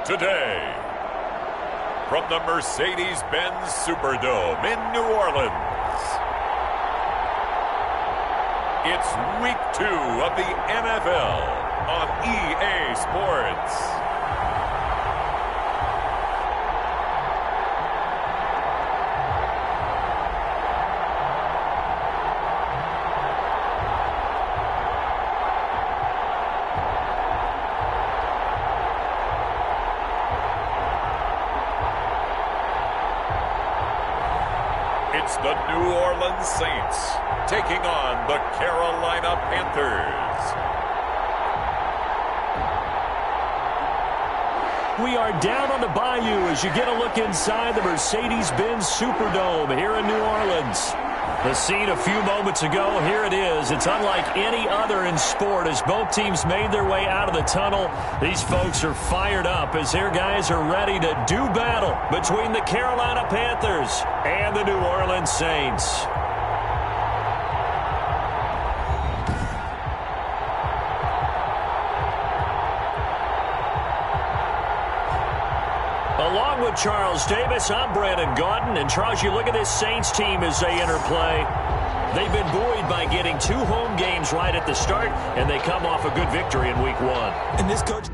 today. From the Mercedes-Benz Superdome in New Orleans, it's Week 2 of the NFL on EA Sports. It's the New Orleans Saints taking on the Carolina Panthers. We are down on the bayou as you get a look inside the Mercedes-Benz Superdome here in New Orleans. The scene a few moments ago, here it is. It's unlike any other in sport as both teams made their way out of the tunnel. These folks are fired up as their guys are ready to do battle between the Carolina Panthers and the New Orleans Saints. Along with Charles Davis, I'm Brandon Gaudin. And Charles, you look at this Saints team as they enter play. They've been buoyed by getting 2 home games right at the start, and they come off a good victory in Week 1. And this coach...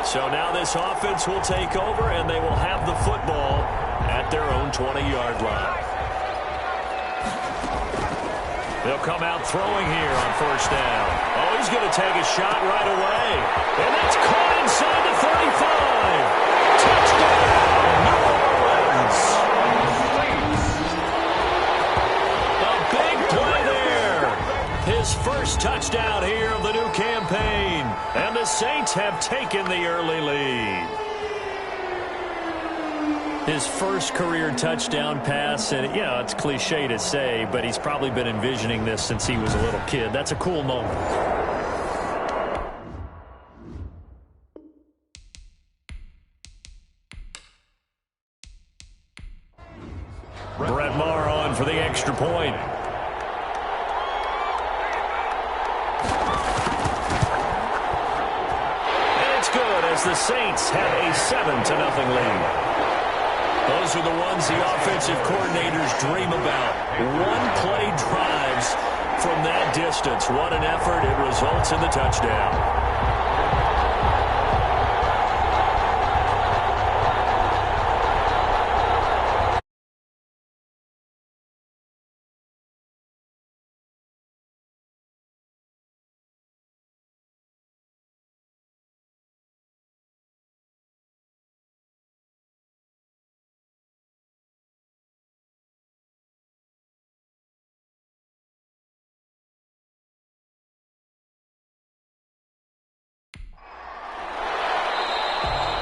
So now this offense will take over, and they will have the football at their own 20-yard line. They'll come out throwing here on first down. Oh, he's going to take a shot right away. And that's caught inside the 35. Touchdown, New Orleans. A big play there. His first touchdown here of the new campaign. And the Saints have taken the early lead. His first career touchdown pass, and, you know, it's cliche to say, but he's probably been envisioning this since he was a little kid. That's a cool moment. Brett Maher on for the extra point. And it's good as the Saints have a 7-0 lead. Those are the ones the offensive coordinators dream about. One-play drives from that distance. What an effort. It results in the touchdown.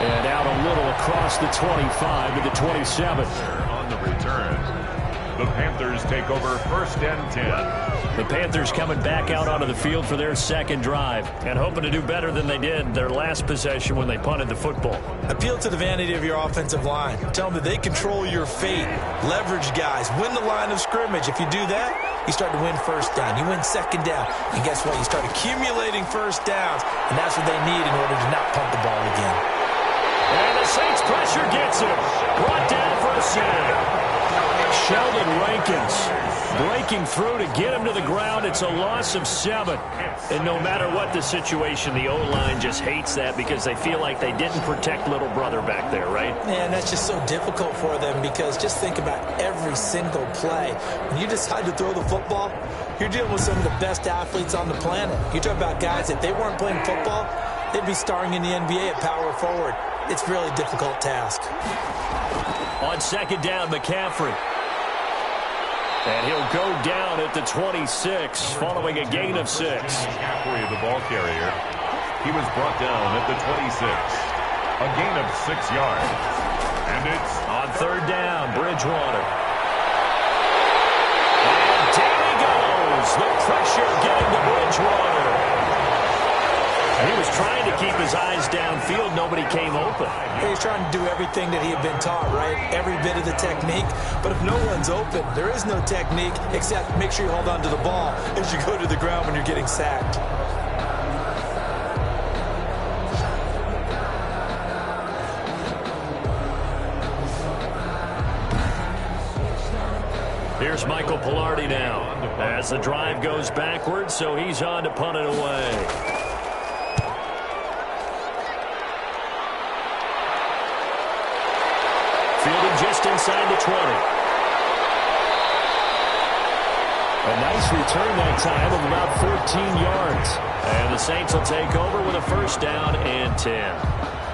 And out a little across the 25 to the 27. On the return, the Panthers take over first and 10. The Panthers coming back out onto the field for their second drive and hoping to do better than they did their last possession when they punted the football. Appeal to the vanity of your offensive line. Tell them that they control your fate. Leverage guys. Win the line of scrimmage. If you do that, you start to win first down. You win second down. And guess what? You start accumulating first downs. And that's what they need in order to not punt the ball again. And the Saints pressure gets him. Brought down for a sack. Sheldon Rankins breaking through to get him to the ground. It's a loss of 7. And no matter what the situation, the O-line just hates that because they feel like they didn't protect little brother back there, right? Man, that's just so difficult for them because just think about every single play. When you decide to throw the football, you're dealing with some of the best athletes on the planet. You talk about guys, if they weren't playing football, they'd be starring in the NBA at power forward. It's a really difficult task. On second down, McCaffrey. And he'll go down at the 26, following a gain of 6. Halfway the ball carrier. He was brought down at the 26. A gain of 6 yards. And it's on third down, Bridgewater. And down he goes. The pressure getting to Bridgewater. He was trying to keep his eyes downfield. Nobody came open. He's trying to do everything that he had been taught, right? Every bit of the technique. But if no one's open, there is no technique except make sure you hold on to the ball as you go to the ground when you're getting sacked. Here's Michael Pilardi now as the drive goes backwards, so he's on to punt it away. Fielded just inside the 20. A nice return that time of about 14 yards. And the Saints will take over with a first down and 10.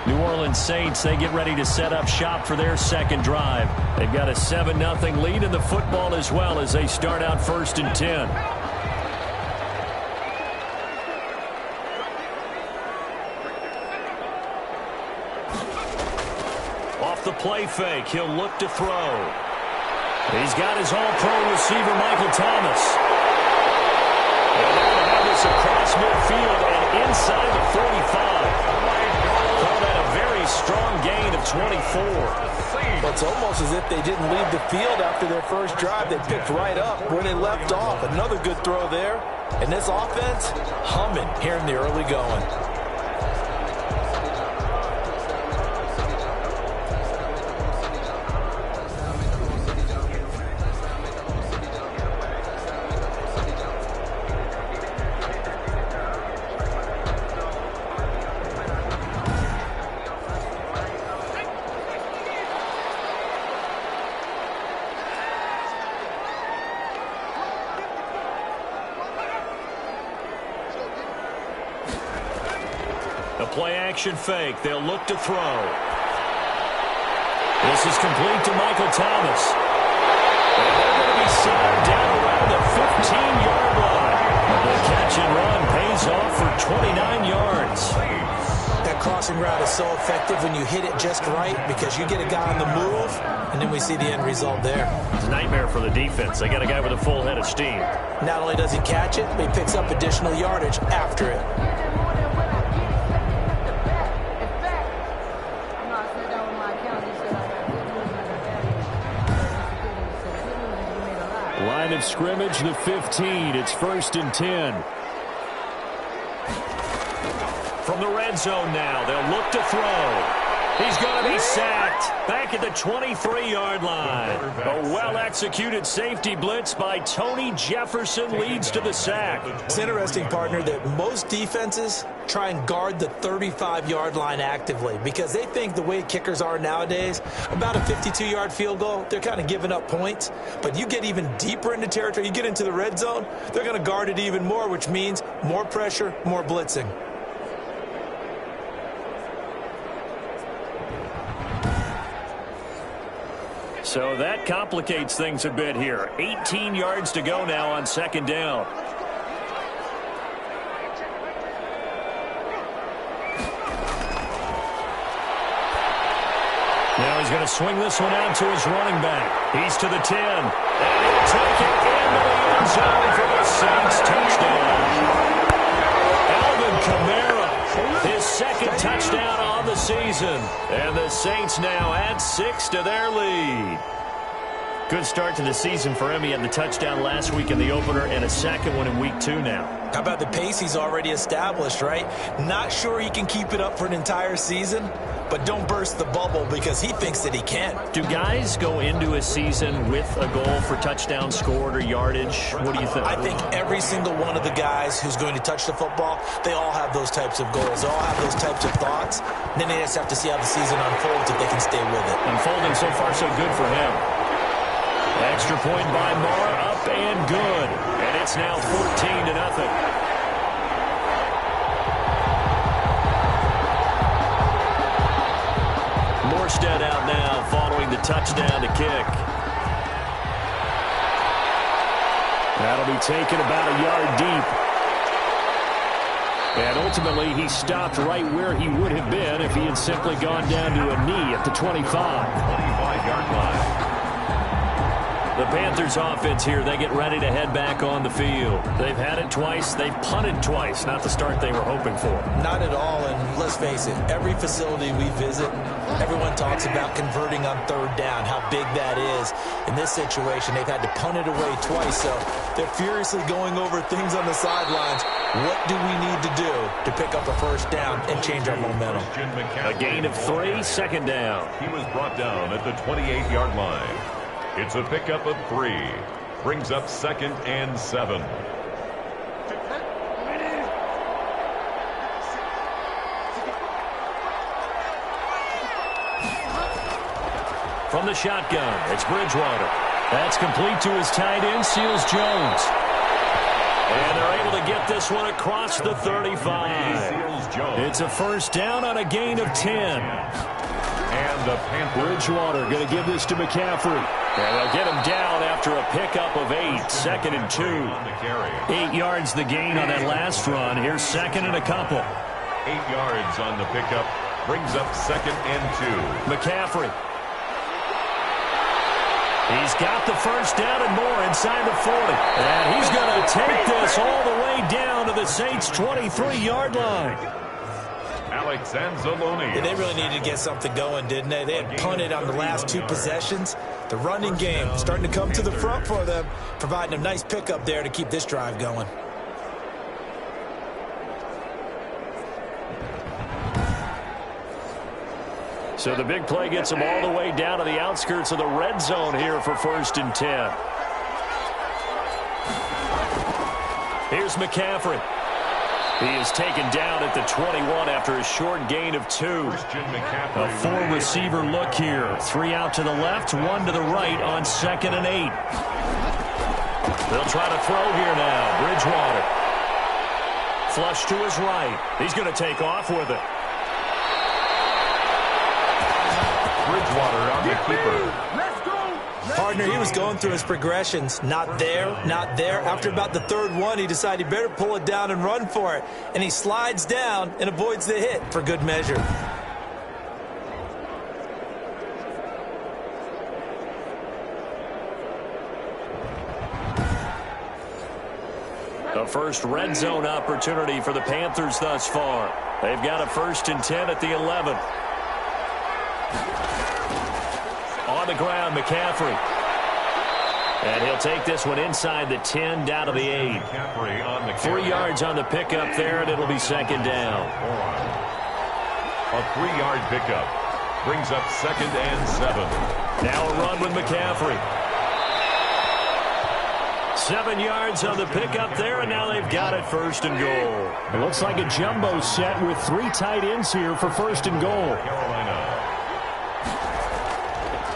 New Orleans Saints, they get ready to set up shop for their second drive. They've got a 7-0 lead in the football as well as they start out first and 10. Off the play fake, he'll look to throw. He's got his all-pro receiver, Michael Thomas. And they're going to have this across midfield and inside the 45. Call that a very strong gain of 24. Well, it's almost as if they didn't leave the field after their first drive. They picked right up where they left off. Another good throw there. And this offense, humming here in the early going. A play-action fake. They'll look to throw. This is complete to Michael Thomas. And they're going to be sacked down around the 15-yard line. The catch and run pays off for 29 yards. That crossing route is so effective when you hit it just right because you get a guy on the move, and then we see the end result there. It's a nightmare for the defense. They got a guy with a full head of steam. Not only does he catch it, but he picks up additional yardage after it. Line of scrimmage, the 15. It's first and 10. From the red zone now, they'll look to throw. He's going to be sacked back at the 23-yard line. A well-executed safety blitz by Tony Jefferson leads to the sack. It's interesting, partner, that most defenses try and guard the 35-yard line actively because they think the way kickers are nowadays, about a 52-yard field goal, they're kind of giving up points. But you get even deeper into territory, you get into the red zone, they're going to guard it even more, which means more pressure, more blitzing. So that complicates things a bit here. 18 yards to go now on second down. Now he's going to swing this one out to his running back. He's to the 10. And he'll take it into the end zone for the Saints touchdown. Alvin Kamara, his second touchdown on the season. And the Saints now add 6 to their lead. Good start to the season for him. He had the touchdown last week in the opener and a second one in week 2 now. How about the pace he's already established, right? Not sure he can keep it up for an entire season, but don't burst the bubble because he thinks that he can. Do guys go into a season with a goal for touchdown scored or yardage? What do you think? I think every single one of the guys who's going to touch the football, they all have those types of goals. They all have those types of thoughts. Then they just have to see how the season unfolds if they can stay with it. Unfolding so far so good for him. Extra point by Marr, up and good. And it's now 14-0. Morstead out now following the touchdown to kick. That'll be taken about a yard deep. And ultimately, he stopped right where he would have been if he had simply gone down to a knee at the 25. 25-yard line. The Panthers offense here, they get ready to head back on the field. They've had it twice. They've punted twice. Not the start they were hoping for. Not at all, and let's face it, every facility we visit, everyone talks about converting on third down, how big that is. In this situation, they've had to punt it away twice, so they're furiously going over things on the sidelines. What do we need to do to pick up a first down and change our momentum? A gain of 3, second down. He was brought down at the 28-yard line. It's a pickup of 3. Brings up 2nd and 7. From the shotgun, it's Bridgewater. That's complete to his tight end, Seals Jones. And they're able to get this one across the 35. It's a first down on a gain of 10. And the Panthers. Bridgewater going to give this to McCaffrey. And they'll get him down after a pickup of 8, 2nd and 2. 8 yards the gain on that last run. Here's 2nd and a couple. 8 yards on the pickup. Brings up 2nd and 2. McCaffrey. He's got the first down and more inside the 40. And he's going to take this all the way down to the Saints' 23-yard line. Alex Anzalone. Yeah, they really needed to get something going, didn't they? They had punted on the last 2 possessions. The running game starting to come to the front for them, providing a nice pickup there to keep this drive going. So the big play gets him all the way down to the outskirts of the red zone here for 1st and 10. Here's McCaffrey. He is taken down at the 21 after a short gain of 2. A 4-receiver look here. 3 out to the left, 1 to the right on 2nd and 8. They'll try to throw here now. Bridgewater. Flush to his right. He's going to take off with it. Bridgewater on the keeper. Partner, he was going through his progressions. Not there, not there. After about the 3rd one, he decided he better pull it down and run for it. And he slides down and avoids the hit for good measure. The first red zone opportunity for the Panthers thus far. They've got a 1st and 10 at the 11. On the ground, McCaffrey. And he'll take this one inside the 10, down to the 8. 3 yards on the pickup there, and it'll be 2nd down. A 3-yard pickup. Brings up 2nd and 7. Now a run with McCaffrey. 7 yards on the pickup there, and now they've got it 1st and goal. It looks like a jumbo set with 3 tight ends here for 1st and goal. Carolina.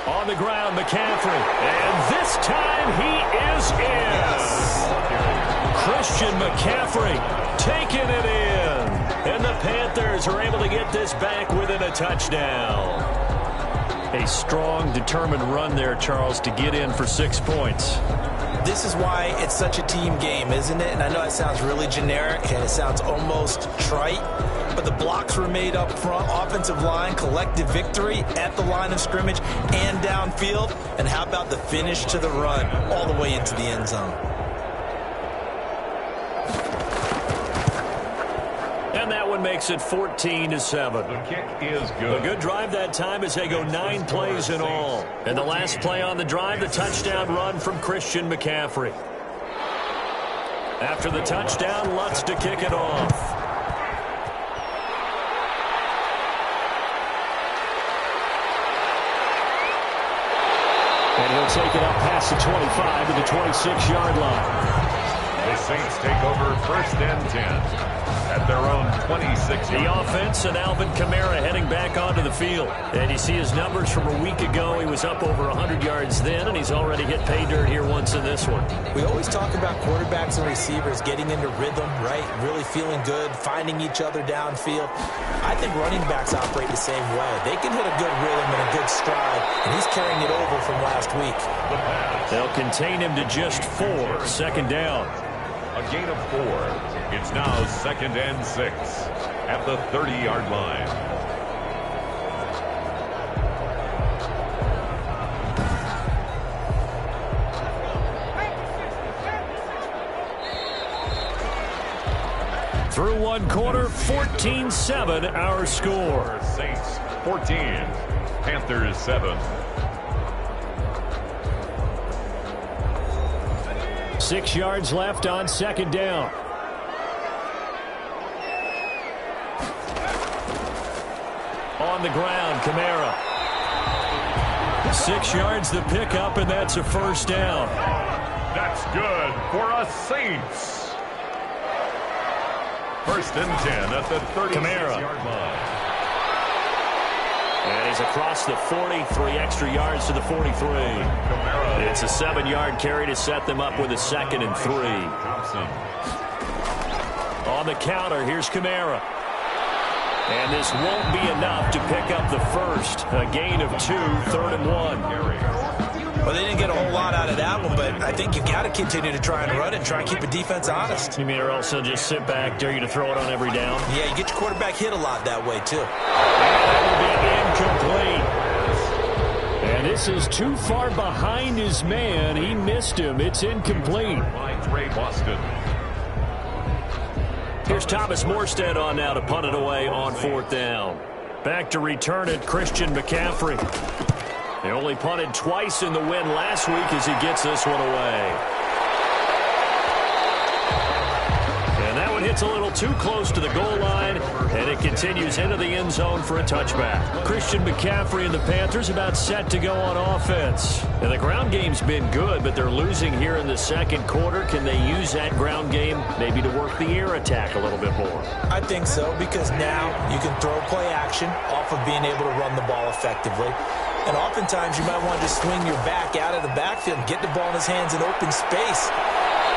On the ground, McCaffrey. And this time he is in. Christian McCaffrey taking it in. And the Panthers are able to get this back within a touchdown. A strong, determined run there, Charles, to get in for 6 points. This is why it's such a team game, isn't it? And I know it sounds really generic and it sounds almost trite, but the blocks were made up front, offensive line, collective victory at the line of scrimmage and downfield. And how about the finish to the run all the way into the end zone? And that one makes it 14-7. The kick is good. A good drive that time as they go 9 plays in all. And the last play on the drive, the touchdown run from Christian McCaffrey. After the touchdown, Lutz to kick it off. And he'll take it up past the 25 to the 26-yard line. The Saints take over 1st and 10. At their own 26. The offense and Alvin Kamara heading back onto the field. And you see his numbers from a week ago. He was up over 100 yards then, and he's already hit pay dirt here once in this one. We always talk about quarterbacks and receivers getting into rhythm, right? Really feeling good, finding each other downfield. I think running backs operate the same way. They can hit a good rhythm and a good stride, and he's carrying it over from last week. They'll contain him to just 4, 2nd down. A gain of 4. It's now 2nd and 6 at the 30-yard line. Through one quarter, 14-7 our score. Saints 14, Panthers 7. 6 yards left on second down. On the ground, Kamara. 6 yards the pickup, and that's a first down. That's good for us Saints. First and 10 at the 36-yard line. And he's across the 40, 3 extra yards to the 43. It's a 7-yard carry to set them up with a 2nd and 3. Thompson. On the counter, here's Kamara. And this won't be enough to pick up the first. A gain of 2, 3rd and 1. Well, they didn't get a whole lot out of that one, but I think you've got to continue to try and run it and try and keep the defense honest. You mean or else they'll just sit back, dare you to throw it on every down? Yeah, you get your quarterback hit a lot that way, too. That will be incomplete. And this is too far behind his man. He missed him. It's incomplete. By Trey Boston. Here's Thomas Morstead on now to punt it away on 4th down. Back to return it, Christian McCaffrey. They only punted twice in the win last week as he gets this one away. And that one hits a little too close to the goal line, and it continues into the end zone for a touchback. Christian McCaffrey and the Panthers about set to go on offense. And the ground game's been good, but they're losing here in the second quarter. Can they use that ground game maybe to work the air attack a little bit more? I think so, because now you can throw play action off of being able to run the ball effectively. And oftentimes you might want to just swing your back out of the backfield and get the ball in his hands in open space.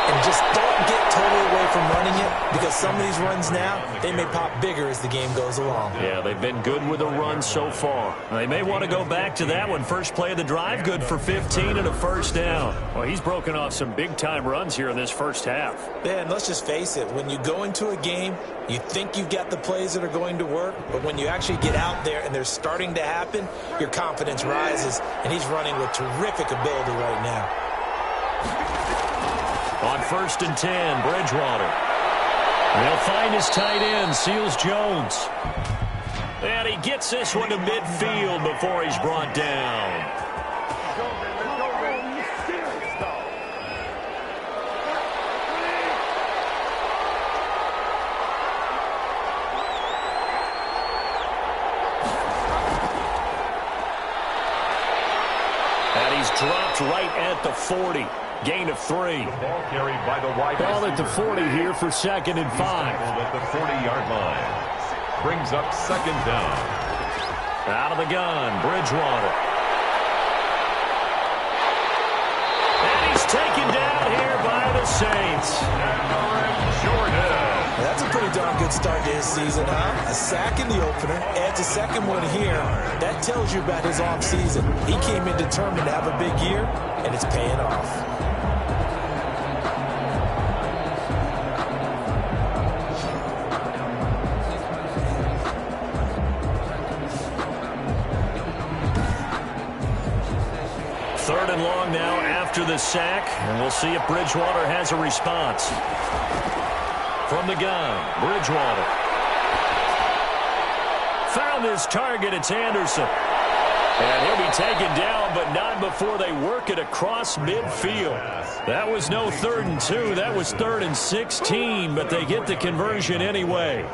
And just don't get totally away from running it, because some of these runs now, they may pop bigger as the game goes along. Yeah, they've been good with a run so far. They may want to go back to that one. First play of the drive, good for 15 and a first down. Well, he's broken off some big-time runs here in this first half. Yeah, and let's just face it. When you go into a game, you think you've got the plays that are going to work, but when you actually get out there and they're starting to happen, your confidence rises, and he's running with terrific ability right now. On 1st and 10, Bridgewater. They'll find his tight end, Seals Jones. And he gets this one to midfield before he's brought down. And he's dropped right at the 40. Gain of 3. Ball carried by the wide Ball at the receiver. 40 here for 2nd and 5. At the 40-yard line. Brings up 2nd down. Out of the gun, Bridgewater. And he's taken down here by the Saints. Jordan. That's a pretty darn good start to his season, huh? A sack in the opener, adds a second one here. That tells you about his offseason. He came in determined to have a big year, and it's paying off. Third and long now after the sack, and we'll see if Bridgewater has a response. From the gun, Bridgewater. Found his target, it's Anderson. And he'll be taken down, but not before they work it across midfield. That was no 3rd and 2, that was 3rd and 16, but they get the conversion anyway.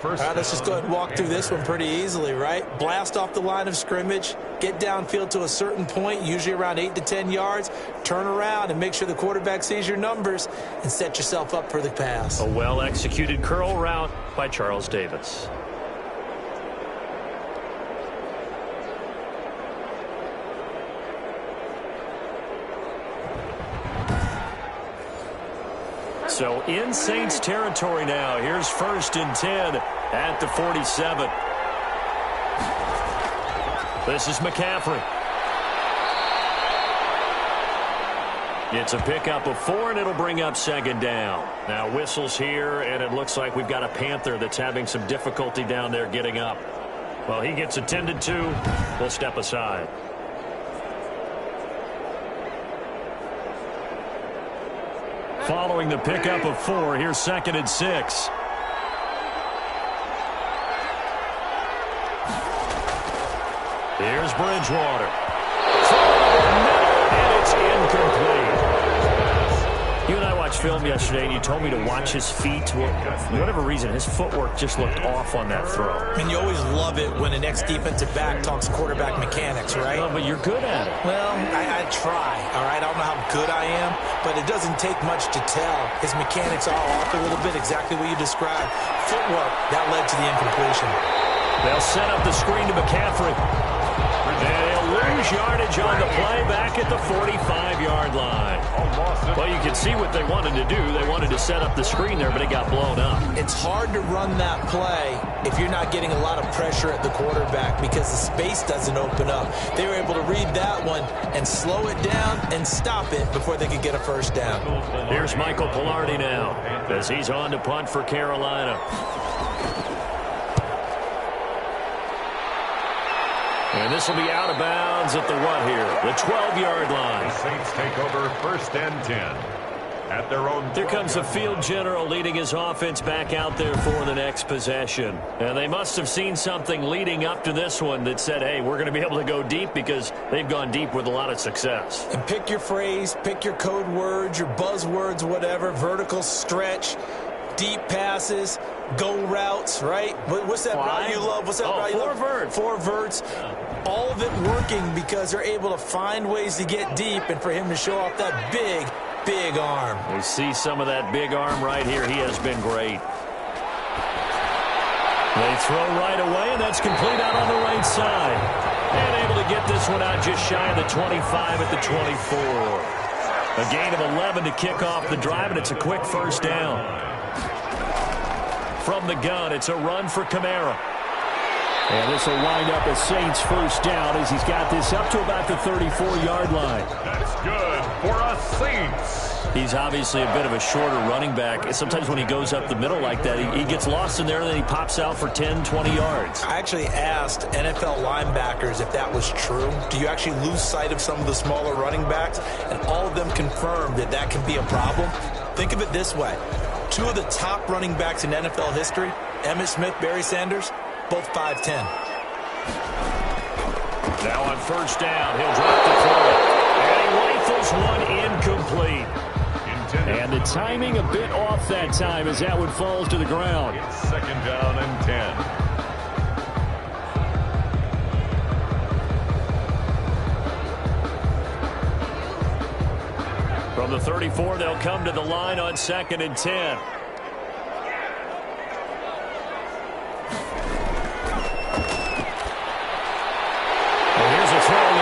All right, let's just go ahead and walk through this one pretty easily, right? Blast off the line of scrimmage, get downfield to a certain point, usually around 8 to 10 yards, turn around and make sure the quarterback sees your numbers and set yourself up for the pass. A well-executed curl route by Charles Davis. So in Saints territory now. Here's 1st and 10 at the 47. This is McCaffrey. It's a pickup of 4, and it'll bring up 2nd down. Now whistles here, and it looks like we've got a Panther that's having some difficulty down there getting up. Well, he gets attended to. We'll step aside. Following the pickup of 4, here's 2nd and 6. Here's Bridgewater. And it's incomplete. You and I watched film yesterday, and you told me to watch his feet. For whatever reason, his footwork just looked off on that throw. And you always love it when the next defensive back talks quarterback mechanics, right? Well, but you're good at it. Well, I try, all right? I don't know how good I am, but it doesn't take much to tell. His mechanics are off a little bit, exactly what you described. Footwork, that led to the incompletion. They'll set up the screen to McCaffrey. And he'll lose yardage on the play back at the 45-yard line. Well, you can see what they wanted to do. They wanted to set up the screen there, but it got blown up. It's hard to run that play if you're not getting a lot of pressure at the quarterback because the space doesn't open up. They were able to read that one and slow it down and stop it before they could get a first down. Here's Michael Pilardi now as he's on to punt for Carolina. And this will be out of bounds at the what here? The 12-yard line. The Saints take over 1st and 10 at their own. There comes the field general leading his offense back out there for the next possession. And they must have seen something leading up to this one that said, hey, we're going to be able to go deep because they've gone deep with a lot of success. And pick your phrase, pick your code words, your buzzwords, whatever, vertical stretch, deep passes, go routes, right? What's that route you love? What's that route you love? Four verts. All of it working because they're able to find ways to get deep and for him to show off that big, big arm. We see some of that big arm right here. He has been great. They throw right away, and that's complete out on the right side. And able to get this one out just shy of the 25 at the 24. A gain of 11 to kick off the drive, and it's a quick first down. From the gun, it's a run for Kamara. And this will wind up a Saints first down as he's got this up to about the 34-yard line. That's good for us Saints. He's obviously a bit of a shorter running back. Sometimes when he goes up the middle like that, he gets lost in there, and then he pops out for 10, 20 yards. I actually asked NFL linebackers if that was true. Do you actually lose sight of some of the smaller running backs? And all of them confirmed that that can be a problem. Think of it this way. Two of the top running backs in NFL history, Emmitt Smith, Barry Sanders, both 5'10". Now on first down, he'll drop the throw. And he rifles one incomplete. And the timing a bit off that time as that one falls to the ground. It's 2nd down and 10. From the 34, they'll come to the line on 2nd and 10.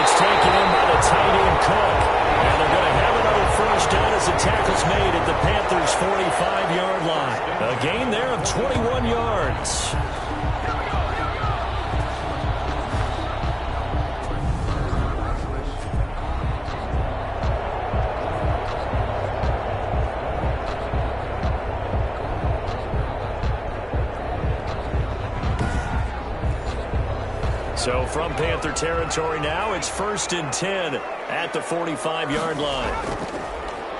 It's taken in by the tight end Cook. And they're going to have another first down as the tackle's made at the Panthers' 45-yard line. A gain there of 21 yards. So from Panther territory now, it's 1st and 10 at the 45-yard line.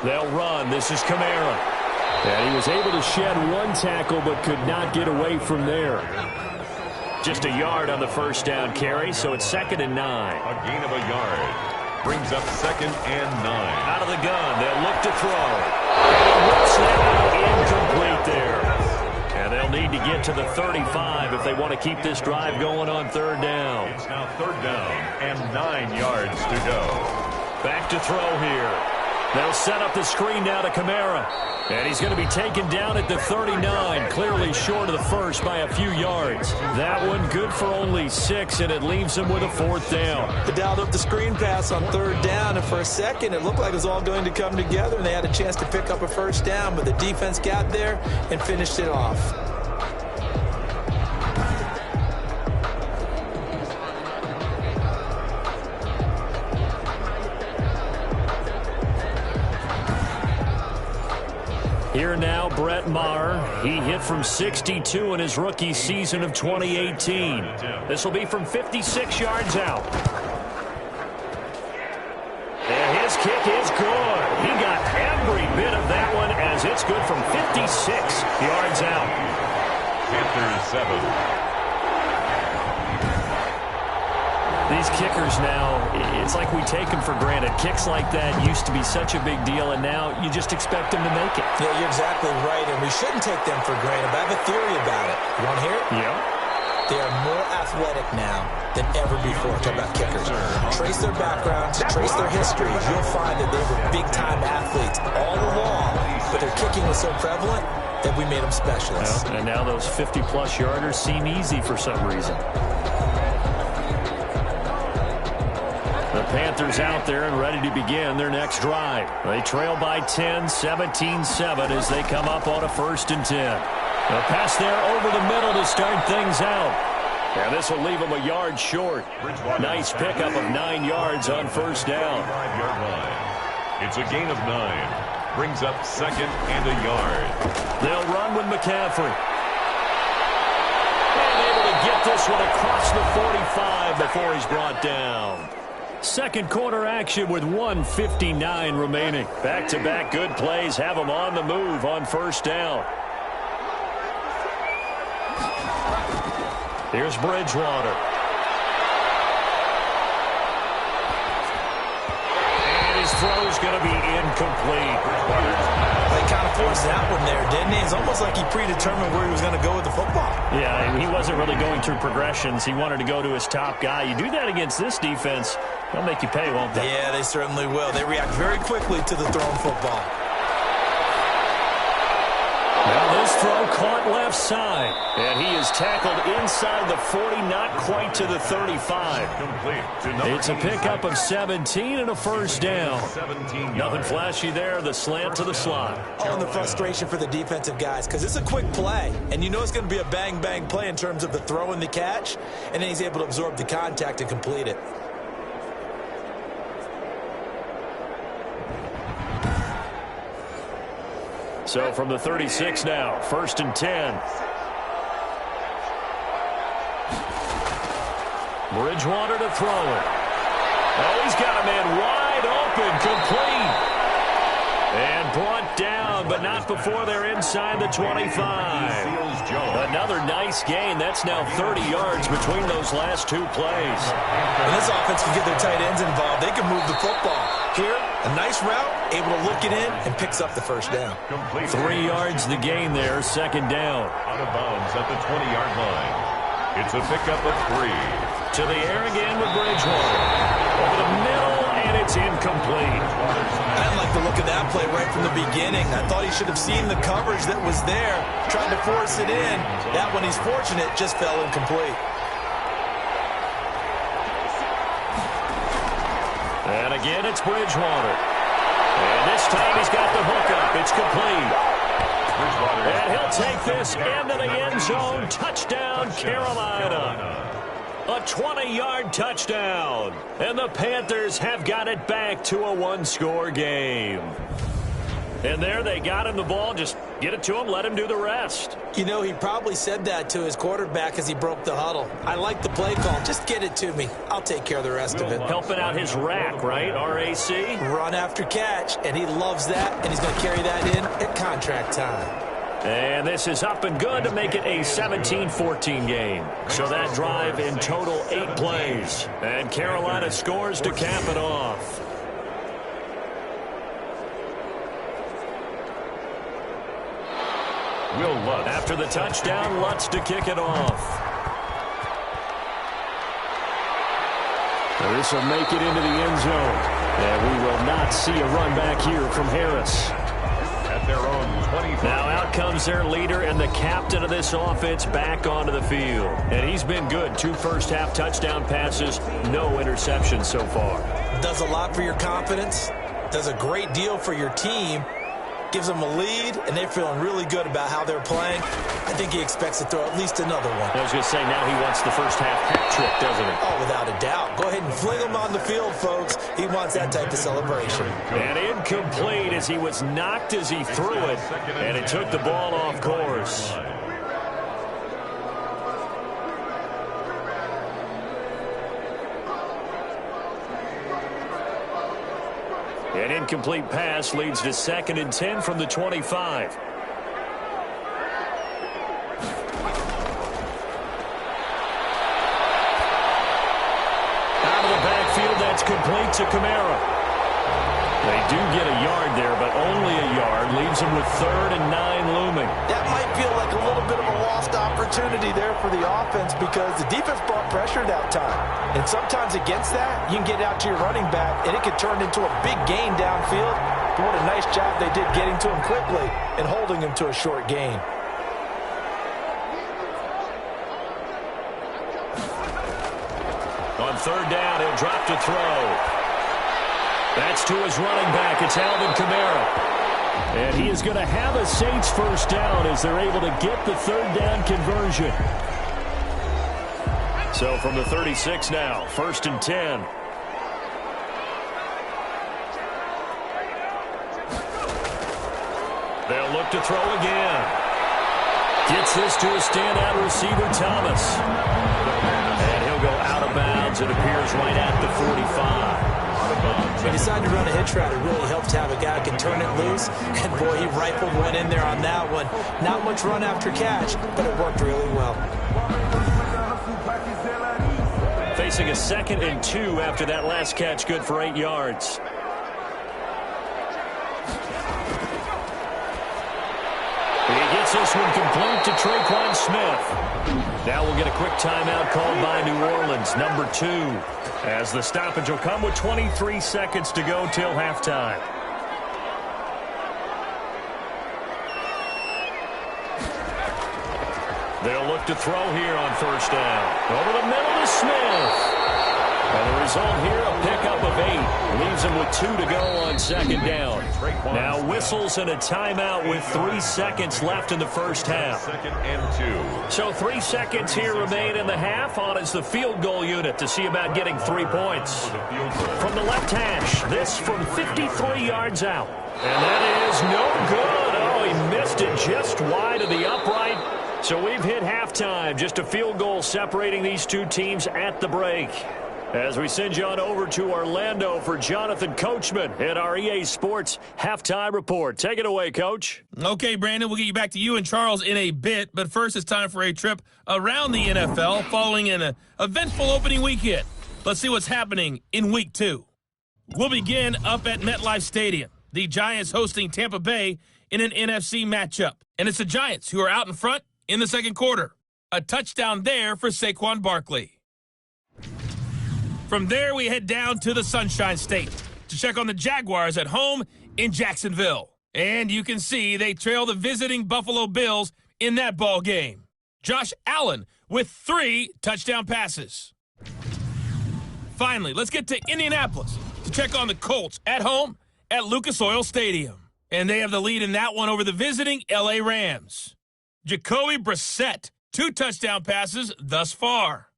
They'll run. This is Kamara. And he was able to shed one tackle but could not get away from there. Just a yard on the first down carry, so it's 2nd and 9. A gain of a yard brings up 2nd and 9. Out of the gun, they'll look to throw. And he whips that out incomplete there. And they'll need to get to the 35 if they want to keep this drive going on 3rd down. It's now 3rd down and 9 yards to go. Back to throw here. They'll set up the screen now to Kamara. And he's going to be taken down at the 39, clearly short of the first by a few yards. That one good for only 6, and it leaves him with a 4th down. They dialed up the screen pass on 3rd down, and for a second it looked like it was all going to come together, and they had a chance to pick up a first down, but the defense got there and finished it off. Here now, Brett Maher. He hit from 62 in his rookie season of 2018. This will be from 56 yards out. And his kick is good. He got every bit of that one as it's good from 56 yards out. Panthers 7. These kickers now, it's like we take them for granted. Kicks like that used to be such a big deal, and now you just expect them to make it. Yeah, you're exactly right, and we shouldn't take them for granted. But I have a theory about it. You want to hear it? Yeah. They are more athletic now than ever before. Talk about kickers. Trace their backgrounds, trace their histories. You'll find that they were big-time athletes all along, but their kicking was so prevalent that we made them specialists. Well, and now those 50-plus yarders seem easy for some reason. The Panthers out there and ready to begin their next drive. They trail by 10, 17-7 as they come up on a 1st and 10. A pass there over the middle to start things out. And this will leave them a yard short. Nice pickup of 9 yards on 1st down. 5-yard line. It's a gain of 9. Brings up 2nd and a yard. They'll run with McCaffrey. And able to get this one across the 45 before he's brought down. Second quarter action with 1:59 remaining. Back-to-back good plays have them on the move on 1st down. Here's Bridgewater. And his throw's going to be incomplete. They kind of forced that one there, didn't he? It's almost like he predetermined where he was going to go with the football. Yeah, he wasn't really going through progressions. He wanted to go to his top guy. You do that against this defense, they'll make you pay, won't they? Yeah, they certainly will. They react very quickly to the thrown football. Now this throw caught left side. And he is tackled inside the 40, not quite to the 35. It's a pickup of 17 and a 1st down. Nothing flashy there. The slant to the slot. Oh, and the frustration for the defensive guys, because it's a quick play. And you know it's going to be a bang-bang play in terms of the throw and the catch. And then he's able to absorb the contact and complete it. So from the 36 now, 1st and 10. Bridgewater to throw it. Oh, he's got a man wide open, complete. And brought down, but not before they're inside the 25. Another nice gain. That's now 30 yards between those last 2 plays. When this offense can get their tight ends involved, they can move the football. Here, a nice route, able to look it in, and picks up the 1st down. 3 yards the gain there, 2nd down. Out of bounds at the 20-yard line. It's a pickup of 3. To the air again with Bridgewater. Over the middle, and it's incomplete. I didn't like the look of that play right from the beginning. I thought he should have seen the coverage that was there, trying to force it in. That one, he's fortunate, just fell incomplete. And again, it's Bridgewater. And this time he's got the hook up. It's complete. And he'll take this into the end zone. Touchdown, Carolina. A 20-yard touchdown. And the Panthers have got it back to a 1-score game. And there they got him the ball. Just get it to him, let him do the rest. You know, he probably said that to his quarterback as he broke the huddle. I like the play call. Just get it to me. I'll take care of the rest of it. Helping out his rack, right? RAC? Run after catch, and he loves that, and he's going to carry that in at contract time. And this is up and good to make it a 17-14 game. So that drive in total 8 plays. And Carolina scores to cap it off. Will Lutz. After the touchdown, Lutz to kick it off. This will make it into the end zone. And we will not see a run back here from Harris. At their own 25. Now out comes their leader and the captain of this offense back onto the field. And he's been good. 2 first-half touchdown passes, no interceptions so far. Does a lot for your confidence. Does a great deal for your team. Gives them a lead, and they're feeling really good about how they're playing. I think he expects to throw at least another one. I was going to say, now he wants the first-half hat trick, doesn't he? Oh, without a doubt. Go ahead and fling him on the field, folks. He wants that type of celebration. And incomplete as he was knocked as he threw it, and it took the ball off course. An incomplete pass leads to 2nd and 10 from the 25. It's complete to Kamara. They do get a yard there, but only a yard. Leaves them with 3rd and 9 looming. That might feel like a little bit of a lost opportunity there for the offense because the defense brought pressure that time. And sometimes against that, you can get out to your running back, and it could turn into a big gain downfield. But what a nice job they did getting to him quickly and holding him to a short gain. On 3rd down, he'll drop to throw. That's to his running back. It's Alvin Kamara. And he is going to have a Saints first down as they're able to get the 3rd down conversion. So from the 36 now, 1st and 10. They'll look to throw again. Gets this to a standout receiver, Thomas. And he'll go out of bounds. It appears right at the 45. He decided to run a hitch route. It really helps to have a guy who can turn it loose. And, boy, he rifled one in there on that one. Not much run after catch, but it worked really well. Facing a 2nd and 2 after that last catch, good for 8 yards. He gets this one complete to Traquan Smith. Now we'll get a quick timeout called by New Orleans, number 2, as the stoppage will come with 23 seconds to go till halftime. They'll look to throw here on 1st down. Over the middle to Smith. And the result here, a pickup of 8. Leaves him with 2 to go on 2nd down. Now whistles and a timeout with 3 seconds left in the first half. 2nd and 2. So 3 seconds here remain in the half. On is the field goal unit to see about getting 3 points. From the left hash, this from 53 yards out. And that is no good. Oh, he missed it just wide of the upright. So we've hit halftime. Just a field goal separating these two teams at the break. As we send you on over to Orlando for Jonathan Coachman at our EA Sports Halftime Report. Take it away, Coach. Okay, Brandon, we'll get you back to you and Charles in a bit, but first it's time for a trip around the NFL following an eventful opening weekend. Let's see what's happening in Week 2. We'll begin up at MetLife Stadium. The Giants hosting Tampa Bay in an NFC matchup. And it's the Giants who are out in front in the second quarter. A touchdown there for Saquon Barkley. From there, we head down to the Sunshine State to check on the Jaguars at home in Jacksonville. And you can see they trail the visiting Buffalo Bills in that ball game. Josh Allen with 3 touchdown passes. Finally, let's get to Indianapolis to check on the Colts at home at Lucas Oil Stadium. And they have the lead in that one over the visiting L.A. Rams. Jacoby Brissett, 2 touchdown passes thus far.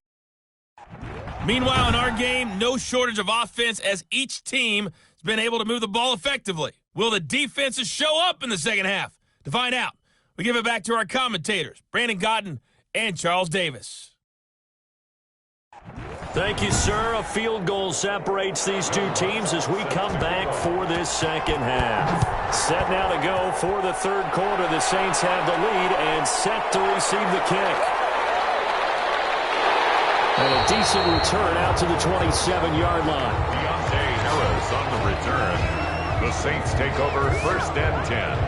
Meanwhile, in our game, no shortage of offense as each team has been able to move the ball effectively. Will the defenses show up in the second half? To find out, we give it back to our commentators, Brandon Godden and Charles Davis. Thank you, sir. A field goal separates these two teams as we come back for this second half. Set now to go for the third quarter. The Saints have the lead and set to receive the kick. And a decent return out to the 27-yard line. Deontay Harris on the return. The Saints take over 1st and 10.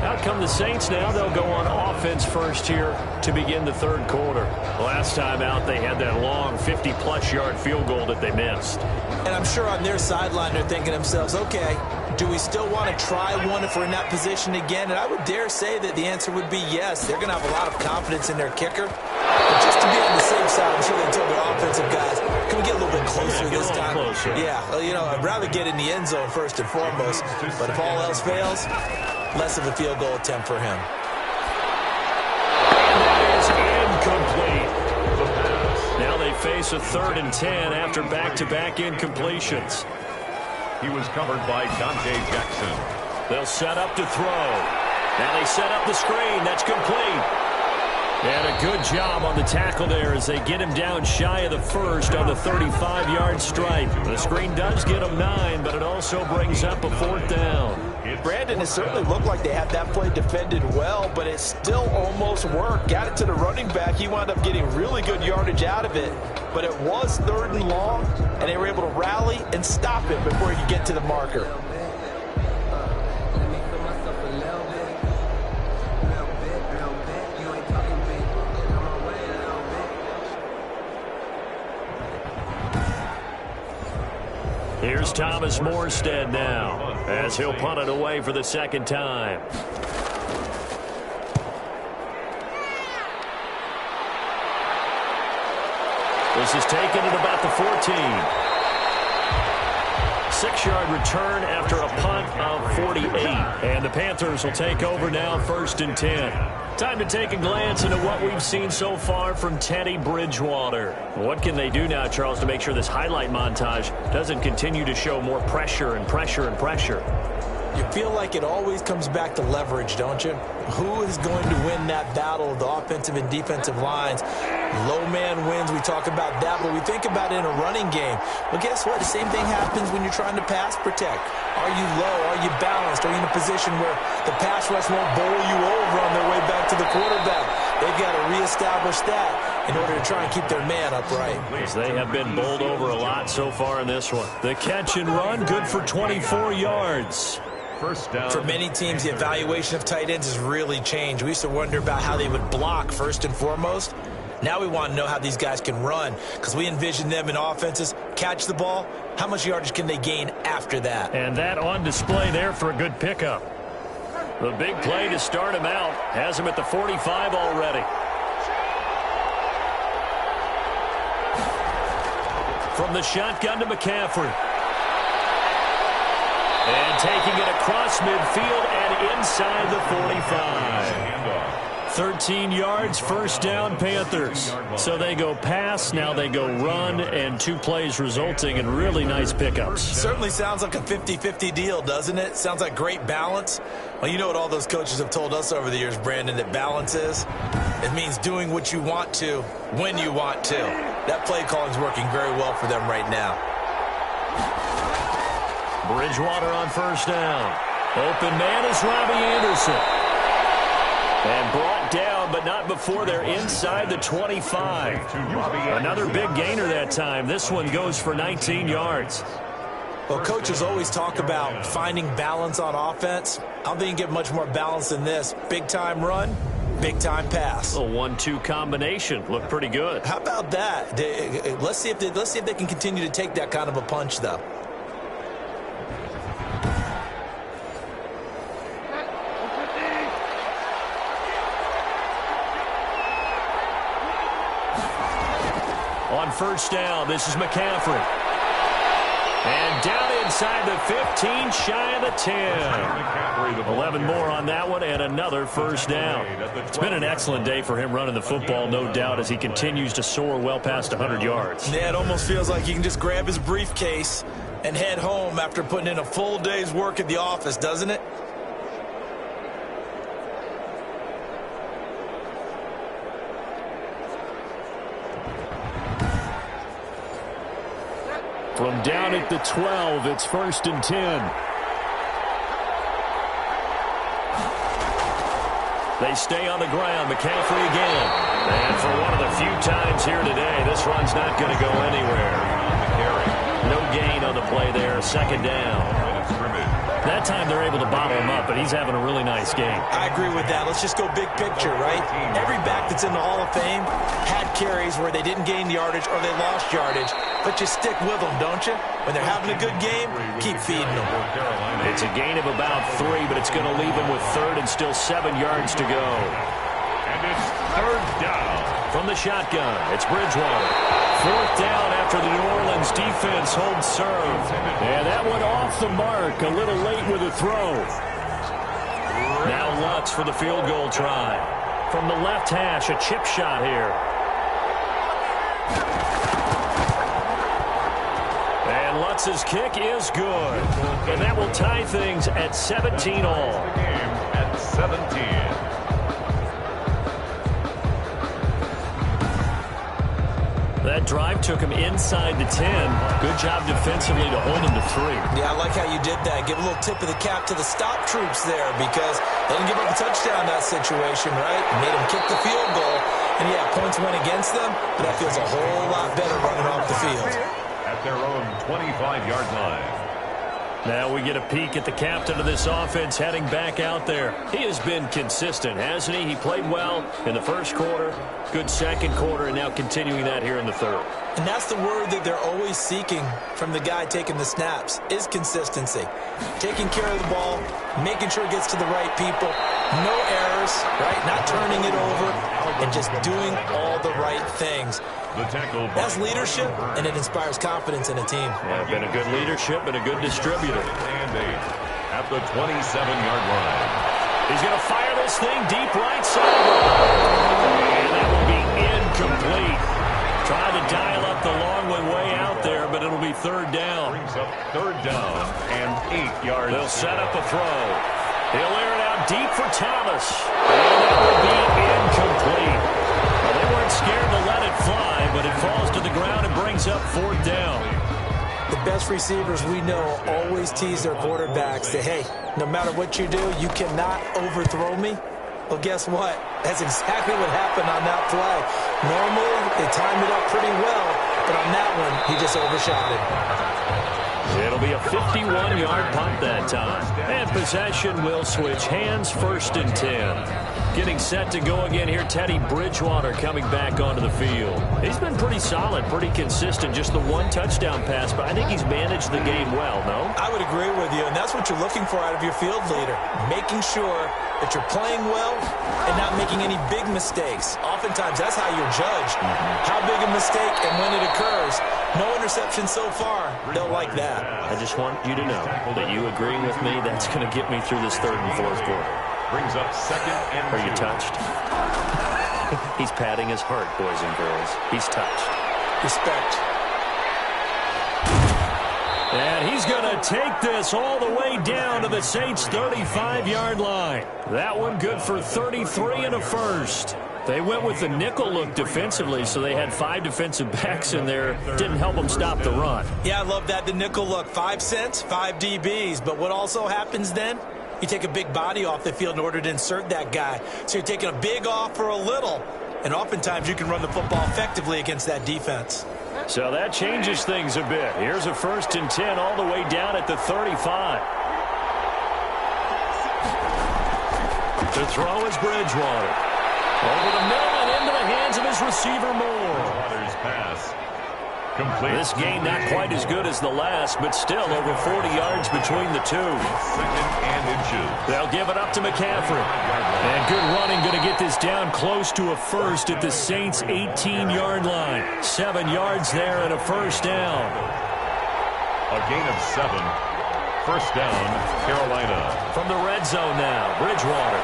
Out come the Saints now. They'll go on offense first here to begin the third quarter. Last time out, they had that long 50-plus yard field goal that they missed. And I'm sure on their sideline they're thinking to themselves, okay, do we still want to try one if we're in that position again? And I would dare say that the answer would be yes. They're going to have a lot of confidence in their kicker. But just to be on the safe side, I'm sure they told their offensive guys, can we get a little bit closer this time? Closer. Yeah, well, you know, I'd rather get in the end zone first and foremost. But if all else fails, less of a field goal attempt for him. And that is incomplete. Now they face a 3rd and 10 after back-to-back incompletions. He was covered by Dante Jackson. They'll set up to throw. Now they set up the screen. That's complete. And a good job on the tackle there as they get him down shy of the first on the 35-yard stripe. The screen does get him 9, but it also brings up a 4th down. Brandon, it certainly looked like they had that play defended well, but it still almost worked. Got it to the running back. He wound up getting really good yardage out of it, but it was 3rd and long, and they were able to rally and stop it before he could get to the marker. Here's Thomas Morstead now, as he'll punt it away for the 2nd time. This is taken at about the 14. 6-yard return after a punt of 48. And the Panthers will take over now, 1st and 10. Time to take a glance into what we've seen so far from Teddy Bridgewater. What can they do now, Charles, to make sure this highlight montage doesn't continue to show more pressure and pressure and pressure? You feel like it always comes back to leverage, don't you? Who is going to win that battle of the offensive and defensive lines? Low man wins. We talk about that, but we think about it in a running game. Well, guess what? The same thing happens when you're trying to pass protect. Are you low? Are you balanced? Are you in a position where the pass rush won't bowl you over on their way back to the quarterback? They've got to reestablish that in order to try and keep their man upright. As they have been bowled over a lot so far in this one. The catch and run, good for 24 yards. First down. For many teams, the evaluation of tight ends has really changed. We used to wonder about how they would block first and foremost. Now we want to know how these guys can run, because we envision them in offenses catch the ball. How much yardage can they gain after that? And that on display there for a good pickup. The big play to start him out has him at the 45 already. From the shotgun to McCaffrey. And taking it across midfield and inside the 45. 13 yards, 1st down, Panthers. So they go pass, now they go run, and 2 plays resulting in really nice pickups. Certainly sounds like a 50-50 deal, doesn't it? Sounds like great balance. Well, you know what all those coaches have told us over the years, Brandon, that balance is? It means doing what you want to, when you want to. That play calling is working very well for them right now. Bridgewater on 1st down. Open man is Robbie Anderson. And brought down, but not before they're inside the 25. Another big gainer that time. This one goes for 19 yards. Well, coaches always talk about finding balance on offense. I don't think you get much more balance than this. Big-time run, big-time pass. A 1-2 combination. Looked pretty good. How about that? Let's see if they can continue to take that kind of a punch, though. On 1st down, this is McCaffrey. And down inside the 15, shy of the 10. 11 more on that one, and another 1st down. It's been an excellent day for him running the football, no doubt, as he continues to soar well past 100 yards. Yeah, it almost feels like he can just grab his briefcase and head home after putting in a full day's work at the office, doesn't it? From down at the 12, it's 1st and 10. They stay on the ground. McCaffrey again. And for one of the few times here today, this run's not going to go anywhere. No gain on the play there. 2nd down. That time they're able to bottle him up, but he's having a really nice game. I agree with that. Let's just go big picture, right? Every back that's in the Hall of Fame had carries where they didn't gain yardage or they lost yardage, but you stick with them, don't you? When they're having a good game, keep feeding them. It's a gain of about 3, but it's going to leave them with 3rd and still 7 yards to go. And it's 3rd down. From the shotgun, it's Bridgewater. 4th down after the New Orleans defense holds serve. And that one off the mark, a little late with a throw. Now Lutz for the field goal try. From the left hash, a chip shot here. And Lutz's kick is good. And that will tie things at 17 all. At 17. that drive took him inside the 10. Good job defensively to hold him to 3. Yeah, I like how you did that. Give a little tip of the cap to the stop troops there because they didn't give up a touchdown in that situation, right? Made them kick the field goal. And, yeah, points went against them, but that feels a whole lot better running off the field. At their own 25-yard line. Now we get a peek at the captain of this offense heading back out there. He has been consistent, hasn't he? He played well in the first quarter, good second quarter, and now continuing that here in the third. And that's the word that they're always seeking from the guy taking the snaps, is consistency. Taking care of the ball, making sure it gets to the right people, no errors, right? Not turning it over, and just doing all the right things. That's leadership, and it inspires confidence in a team. Yeah, been a good leadership and a good distributor. And at the 27-yard line. He's going to fire this thing deep right side. And that will be incomplete. Tried to dial up the long way out there, but it'll be third down. Brings up third down and 8 yards. They'll set up a throw. He'll air it out deep for Thomas. And that will be incomplete. Well, they weren't scared to let it fly, but it falls to the ground and brings up fourth down. The best receivers we know always tease their quarterbacks that, hey, no matter what you do, you cannot overthrow me. Well, guess what? That's exactly what happened on that play. Normally, they timed it up pretty well, but on that one, he just overshot it. It'll be a 51-yard punt that time. And possession will switch hands, first and 10. Getting set to go again here, Teddy Bridgewater coming back onto the field. He's been pretty solid, pretty consistent, just the one touchdown pass, but I think he's managed the game well, no? I would agree with you, and that's what you're looking for out of your field leader, making sure that you're playing well and not making any big mistakes. Oftentimes, that's how you're judged. How big a mistake and when it occurs. No interception so far. They'll like that. I just want you to know that you agreeing with me, that's going to get me through this third and fourth quarter. Brings up second and Are you touched? He's patting his heart, boys and girls. He's touched. Respect. And he's going to take this all the way down to the Saints' 35-yard line. That one good for 33 and a first. They went with the nickel look defensively, so they had 5 defensive backs in there. Didn't help them stop the run. Yeah, I love that, the nickel look. 5 cents, 5 DBs. But what also happens then? You take a big body off the field in order to insert that guy. So you're taking a big off for a little. And oftentimes you can run the football effectively against that defense. So that changes things a bit. Here's a first and 10 all the way down at the 35. The throw is Bridgewater. Over the middle and into the hands of his receiver Moore. Bridgewater's pass. Complete. This game not quite as good as the last, but still over 40 yards between the two. Second and inches. They'll give it up to McCaffrey. And good running, going to get this down close to a first at the Saints' 18-yard line. 7 yards there and a first down. A gain of 7. First down, Carolina. From the red zone now, Bridgewater.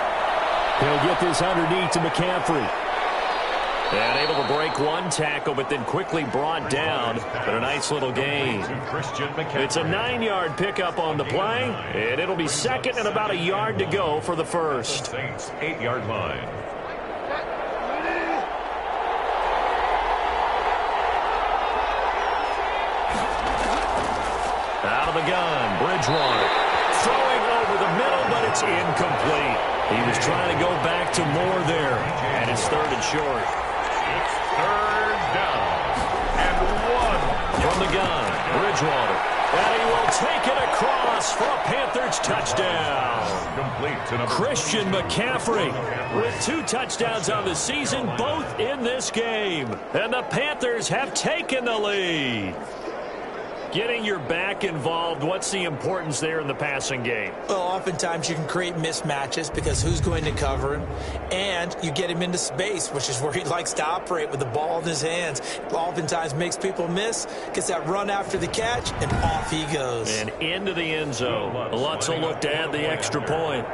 He'll get this underneath to McCaffrey. And able to break one tackle, but then quickly brought down. But a nice little gain. It's a 9-yard pickup on the play, and it'll be second and about a yard to go for the first. Saints 8-yard line. Out of the gun, Bridgewater. Throwing over the middle, but it's incomplete. He was trying to go back to Moore there, and it's third and short. It's third down and 1. From the gun, Bridgewater. And he will take it across for a Panthers touchdown. Complete to number Christian McCaffrey with 2 touchdowns on the season, both in this game. And the Panthers have taken the lead. Getting your back involved, what's the importance there in the passing game? Well, oftentimes you can create mismatches because who's going to cover him? And you get him into space, which is where he likes to operate with the ball in his hands. Oftentimes makes people miss, gets that run after the catch, and off he goes. And into the end zone. Lutz will look to add the extra point.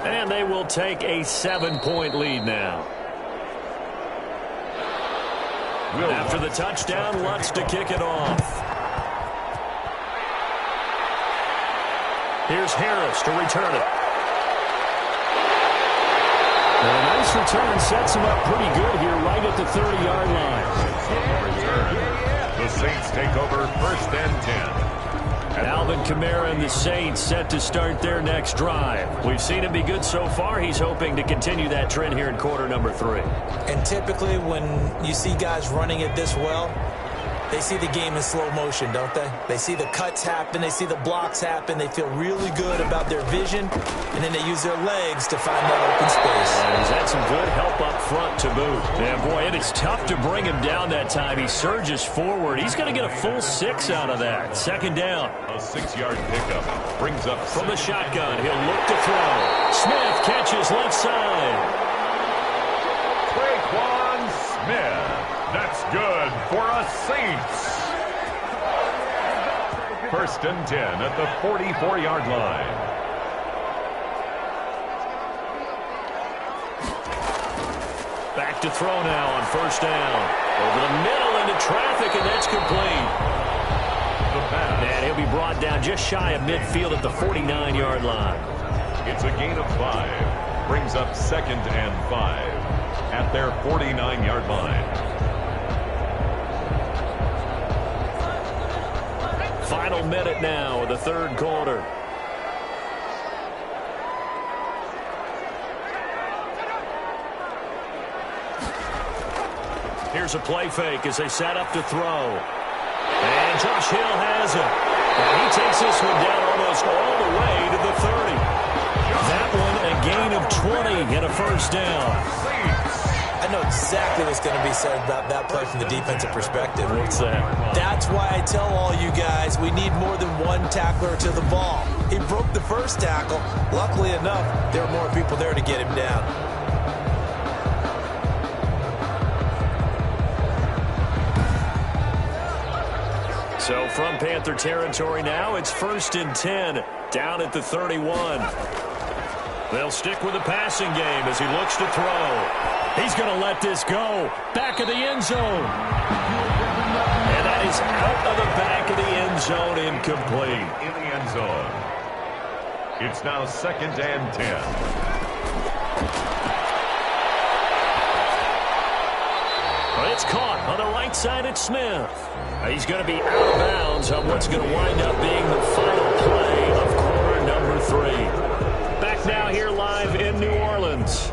And they will take a 7-point lead now. After the touchdown, Lutz to kick it off. Here's Harris to return it. And a nice This return sets him up pretty good here right at the 30-yard line. The Saints take over 1st and 10. Alvin Kamara and the Saints set to start their next drive. We've seen him be good so far. He's hoping to continue that trend here in quarter number 3. And typically when you see guys running it this well, they see the game in slow motion, don't they? They see the cuts happen. They see the blocks happen. They feel really good about their vision, and then they use their legs to find that open space. And he's had some good help up front to boot. And, boy, it is tough to bring him down that time. He surges forward. He's going to get a full 6 out of that. 2nd down. A 6-yard pickup brings up from the shotgun. He'll look to throw. Smith catches left side. Traquan Smith. That's good for a Saints. 1st and 10 at the 44-yard line. Back to throw now on 1st down. Over the middle into traffic, and that's complete. The pass. And he'll be brought down just shy of midfield at the 49-yard line. It's a gain of 5. Brings up 2nd and 5 at their 49-yard line. Final minute now of the 3rd quarter. Here's a play fake as they set up to throw. And Josh Hill has it. And he takes this one down almost all the way to the 30. That one a gain of 20 and a 1st down. I know exactly what's going to be said about that play from the defensive perspective. What's that? That's why I tell all you guys we need more than one tackler to the ball. He broke the first tackle. Luckily enough, there were more people there to get him down. So from Panther territory now, it's 1st and 10, down at the 31. They'll stick with the passing game as he looks to throw. He's going to let this go. Back of the end zone. And that is out of the back of the end zone, incomplete. In the end zone. It's now 2nd and 10. But it's caught on the right side at Smith. He's going to be out of bounds on what's going to wind up being the final play of quarter number 3. Back now here live in New Orleans.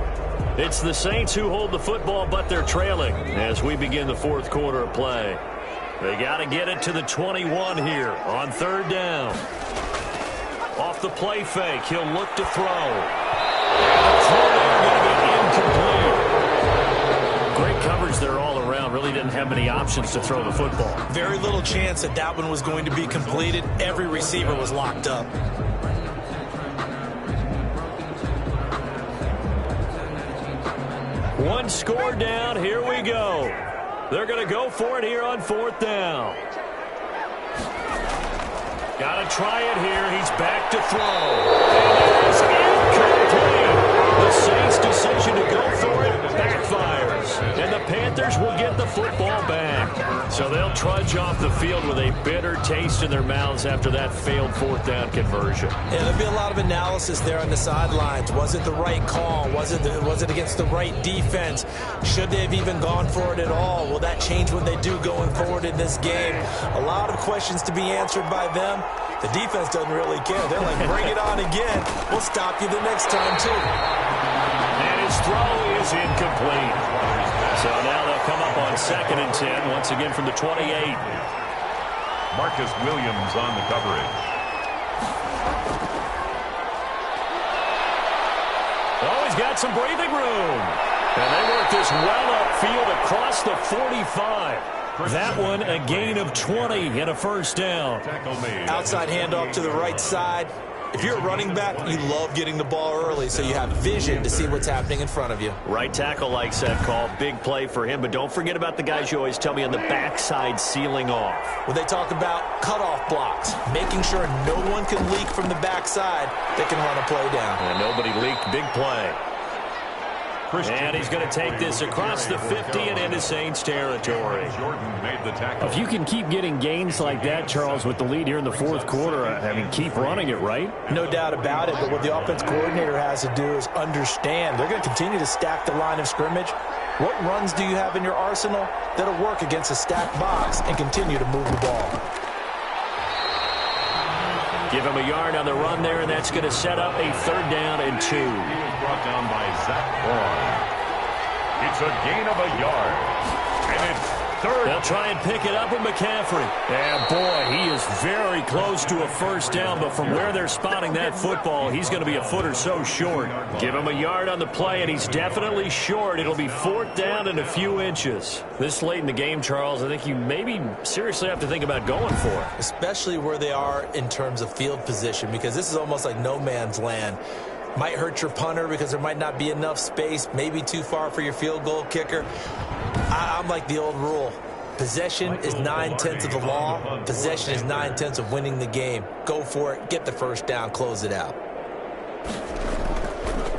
It's the Saints who hold the football, but they're trailing as we begin the 4th quarter of play. They got to get it to the 21 here on 3rd down. Off the play fake, he'll look to throw. And the throw there going to be incomplete. Great coverage there all around. Really didn't have many options to throw the football. Very little chance that that one was going to be completed. Every receiver was locked up. One score down. Here we go. They're going to go for it here on 4th down. Got to try it here. He's back to throw. And it is incomplete. The Saints' decision to go for it backfires. And the Panthers will get the football back. So they'll trudge off the field with a bitter taste in their mouths after that failed 4th down conversion. Yeah, there'll be a lot of analysis there on the sidelines. Was it the right call? Was it against the right defense? Should they have even gone for it at all? Will that change when they do going forward in this game? A lot of questions to be answered by them. The defense doesn't really care. They're like, bring it on again. We'll stop you the next time, too. And his throw is incomplete. So now they'll come up on 2nd and 10, once again from the 28. Marcus Williams on the coverage. Oh, he's got some breathing room. And they work this well upfield across the 45. That one a gain of 20 and a 1st down. Outside handoff to the right side. If you're a running back, you love getting the ball early so you have vision to see what's happening in front of you. Right tackle likes that call. Big play for him. But don't forget about the guys you always tell me on the backside sealing off. When they talk about cutoff blocks, making sure no one can leak from the backside, they can run a play down. And nobody leaked. Big play. And he's going to take this across the 50 and into Saints territory. Jordan made the tackle. If you can keep getting gains like that, Charles, with the lead here in the fourth quarter, I mean, keep running it, right? No doubt about it, but what the offense coordinator has to do is understand they're going to continue to stack the line of scrimmage. What runs do you have in your arsenal that'll work against a stacked box and continue to move the ball? Give him a yard on the run there, and that's going to set up a 3rd down and 2. He was brought down by Zach Braun. It's a gain of a yard. And it's 3rd. They'll try and pick it up with McCaffrey. Yeah, boy, he is very close to a first down, but from where they're spotting that football, he's going to be a foot or so short. Give him a yard on the play, and he's definitely short. It'll be 4th down and a few inches. This late in the game, Charles, I think you maybe seriously have to think about going for it. Especially where they are in terms of field position, because this is almost like no man's land. Might hurt your punter because there might not be enough space, maybe too far for your field goal kicker. I'm like the old rule. Possession is 9/10 of the law. Possession is 9/10 of winning the game. Go for it. Get the first down. Close it out.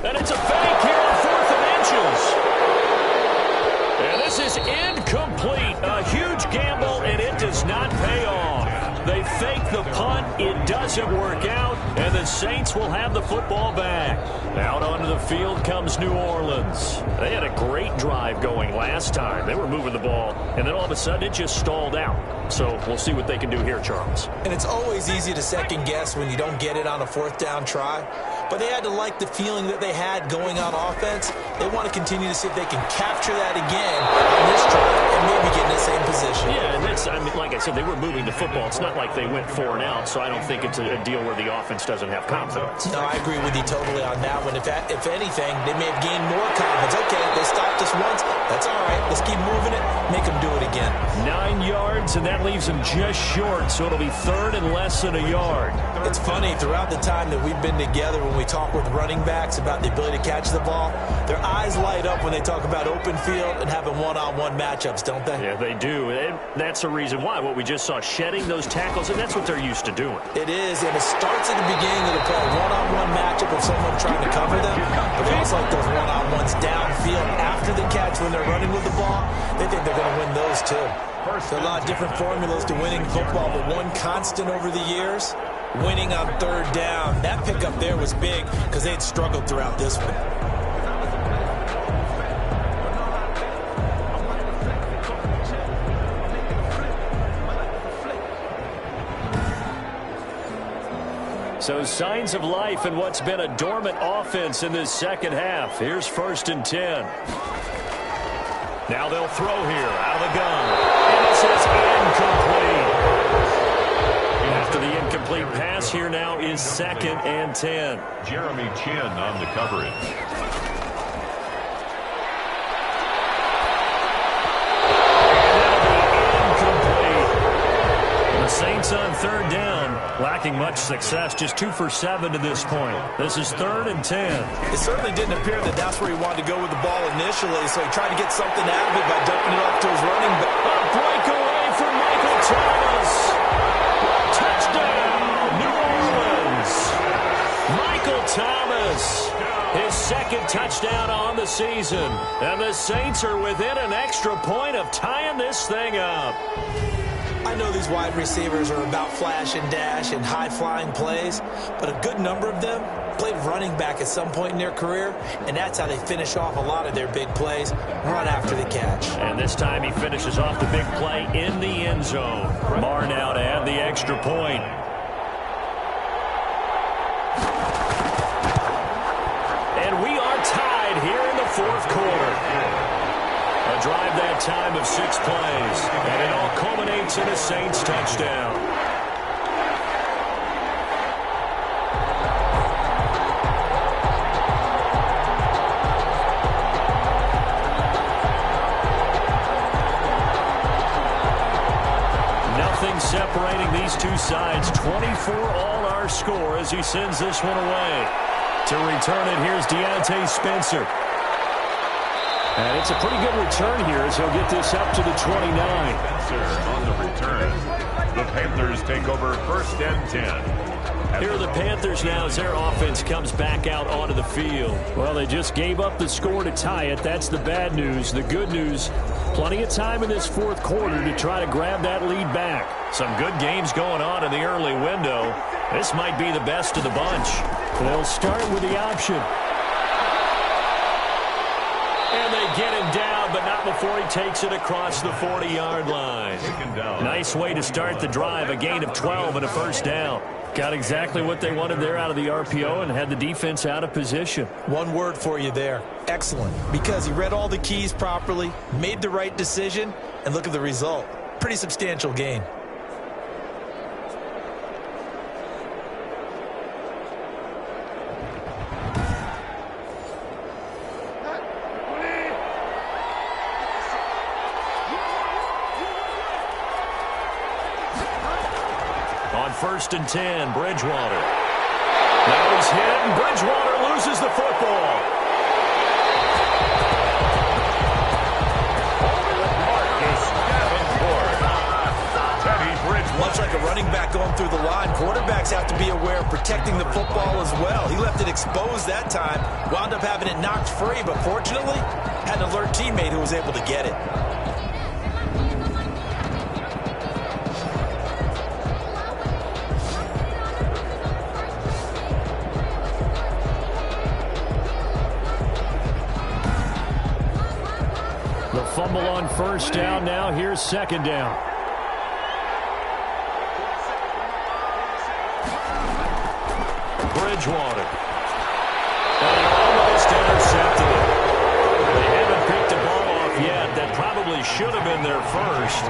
And it's a fake here on 4th and inches. And this is incomplete. A huge gamble, and it does not pay off. They fake the punt. It doesn't work out, and the Saints will have the football back. Out onto the field comes New Orleans. They had a great drive going last time. They were moving the ball, and then all of a sudden it just stalled out. So we'll see what they can do here, Charles. And it's always easy to second guess when you don't get it on a 4th down try. But they had to like the feeling that they had going on offense. They want to continue to see if they can capture that again on this drive and maybe get in the same position. Yeah, and that's, I mean, like I said, they were moving the football. It's not like they went 4 and out, so I don't think it's a deal where the offense doesn't have confidence. No, I agree with you totally on that one. If anything, they may have gained more confidence. Okay, they stopped us once. That's all right. Let's keep moving it. Make them do it again. 9 yards, and that leaves them just short, so it'll be 3rd and less than a yard. It's funny, throughout the time that we've been together, when we talk with running backs about the ability to catch the ball, their eyes light up when they talk about open field and having one-on-one matchups, don't they? Yeah, they do. And that's the reason why. What we just saw, shedding those tackles, and that's what they're used to doing. It is, and it starts at the beginning of the play. One-on-one matchup with someone trying to cover them, but they also like those one-on-ones downfield after the catch when they're running with the ball. They think they're going to win those too. There are a lot of different formulas to winning football, but one constant over the years, winning on 3rd down. That pickup there was big because they had struggled throughout this one. So signs of life in what's been a dormant offense in this second half. Here's 1st and 10. Now they'll throw here out of the gun. And this is incomplete. After the incomplete pass, here now is 2nd and 10. Jeremy Chin on the coverage. Saints on 3rd down, lacking much success, just 2 for 7 to this point. This is 3rd and 10. It certainly didn't appear that that's where he wanted to go with the ball initially, so he tried to get something out of it by dumping it off to his running back. A breakaway for Michael Thomas. Touchdown, New Orleans. Michael Thomas, his 2nd touchdown on the season. And the Saints are within an extra point of tying this thing up. I know these wide receivers are about flash and dash and high-flying plays, but a good number of them played running back at some point in their career, and that's how they finish off a lot of their big plays, run after the catch. And this time he finishes off the big play in the end zone. Marr now to add the extra point. And we are tied here in the 4th quarter. A drive that time of 6 plays, and it all culminates in a Saints touchdown. Nothing separating these two sides. 24 all our score as he sends this one away. To return it, here's Deontay Spencer. And it's a pretty good return here as he'll get this up to the 29. Spencer on the return. The Panthers take over 1st and 10 Here are the Panthers now as their offense comes back out onto the field. Well, they just gave up the score to tie it. That's the bad news. The good news, plenty of time in this fourth quarter to try to grab that lead back. Some good games going on in the early window. This might be the best of the bunch. They'll start with the option. And they get him down, but not before he takes it across the 40-yard line. Nice way to start the drive, a gain of 12 and a first down. Got exactly what they wanted there out of the RPO and had the defense out of position. One word for you there, excellent, because he read all the keys properly, made the right decision, and look at the result. Pretty substantial gain. First and 10, Bridgewater. Now he's hit, and Bridgewater loses the football. Much like a running back going through the line, quarterbacks have to be aware of protecting the football as well. He left it exposed that time, wound up having it knocked free, but fortunately, had an alert teammate who was able to get it. Fumble on first down. Now here's second down. Bridgewater. And almost intercepted it. They haven't picked a ball off yet. That probably should have been their first.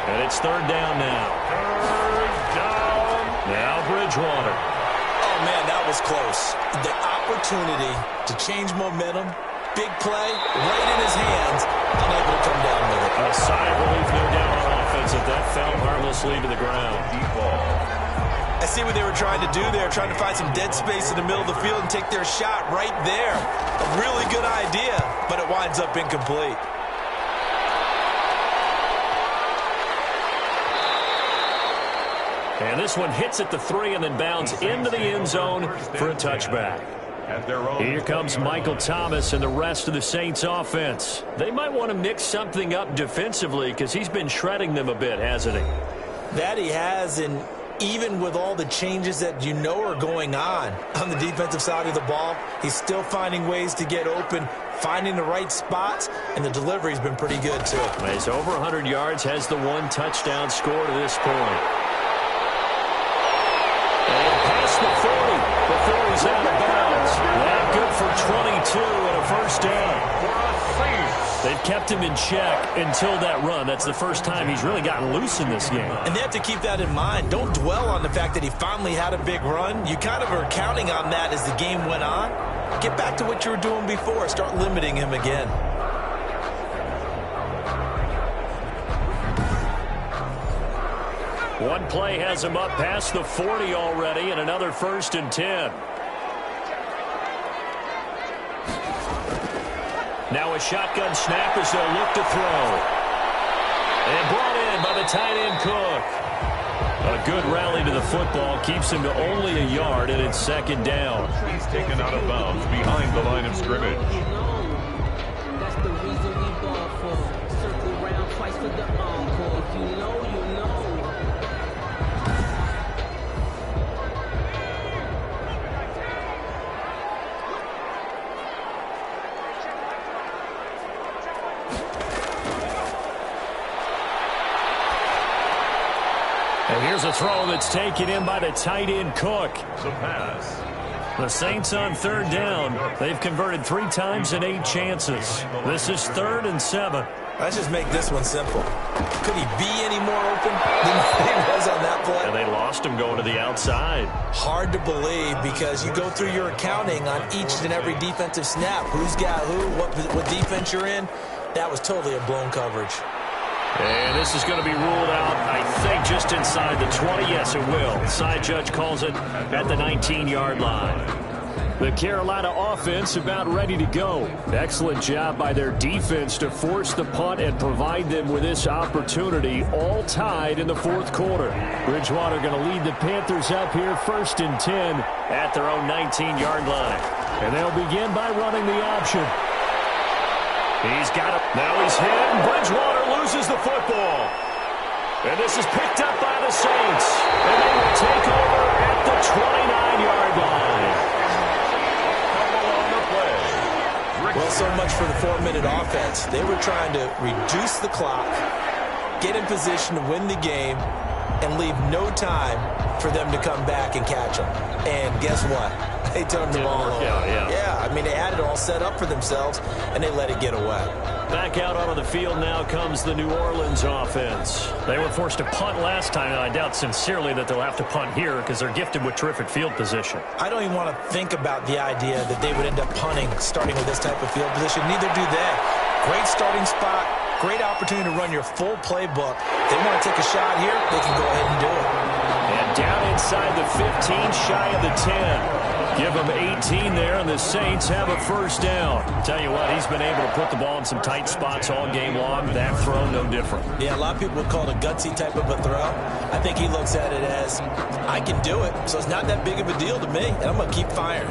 And it's third down now. Now Bridgewater. Oh, man, that was close. The opportunity to change momentum. Big play, right in his hands, unable to come down with it. A sigh of relief, no doubt, on offense if that fell harmlessly to the ground. I see what they were trying to do there, trying to find some dead space in the middle of the field and take their shot right there. A really good idea, but it winds up incomplete. And this one hits at the 3 and then bounds into the end zone for a touchback. Here comes Michael Thomas and the rest of the Saints offense. They might want to mix something up defensively because he's been shredding them a bit, hasn't he? That he has, and even with all the changes that you know are going on the defensive side of the ball, he's still finding ways to get open, finding the right spots, and the delivery's been pretty good too. He's over 100 yards, has the one touchdown score to this point. And past the 40 before he's out of bounds. That good for 22 and a first down. They've kept him in check until that run. That's the first time he's really gotten loose in this game. And they have to keep that in mind. Don't dwell on the fact that he finally had a big run. You kind of are counting on that as the game went on. Get back to what you were doing before. Start limiting him again. One play has him up past the 40 already, and another first and 10. Now a shotgun snap as they'll look to throw. And brought in by the tight end Cook. A good rally to the football keeps him to only a yard, and it's second down. He's taken out of bounds behind the line of scrimmage. That's the reason we ball for. Circle round twice for the encore. If you know, you know. And here's a throw that's taken in by the tight end Cook. The pass. The Saints on third down. They've converted 3 times in 8 chances. This is 3rd and 7. Let's just make this one simple. Could he be any more open than he was on that play? And they lost him going to the outside. Hard to believe because you go through your accounting on each and every defensive snap. Who's got who, what defense you're in. That was totally a blown coverage. And this is going to be ruled out, I think, just inside the 20. Yes, it will. Side judge calls it at the 19-yard line. The Carolina offense about ready to go. Excellent job by their defense to force the punt and provide them with this opportunity, all tied in the fourth quarter. Bridgewater going to lead the Panthers up here 1st and 10 at their own 19-yard line. And they'll begin by running the option. He's got it. Now he's hit, and Bridgewater loses the football. And this is picked up by the Saints. And they will take over at the 29-yard line. Well, so much for the 4-minute offense. They were trying to reduce the clock, get in position to win the game, and leave no time for them to come back and catch them. And guess what? They turned the ball over. Yeah, I mean, they had it all set up for themselves, and they let it get away. Back out onto the field now comes the New Orleans offense. They were forced to punt last time, and I doubt sincerely that they'll have to punt here because they're gifted with terrific field position. I don't even want to think about the idea that they would end up punting starting with this type of field position. Neither do they. Great starting spot, great opportunity to run your full playbook. If they want to take a shot here, they can go ahead and do it. And down inside the 15, shy of the 10. Give them 18 there, and the Saints have a first down. Tell you what, he's been able to put the ball in some tight spots all game long. That throw, no different. Yeah, a lot of people would call it a gutsy type of a throw. I think he looks at it as, I can do it, so it's not that big of a deal to me, and I'm going to keep firing.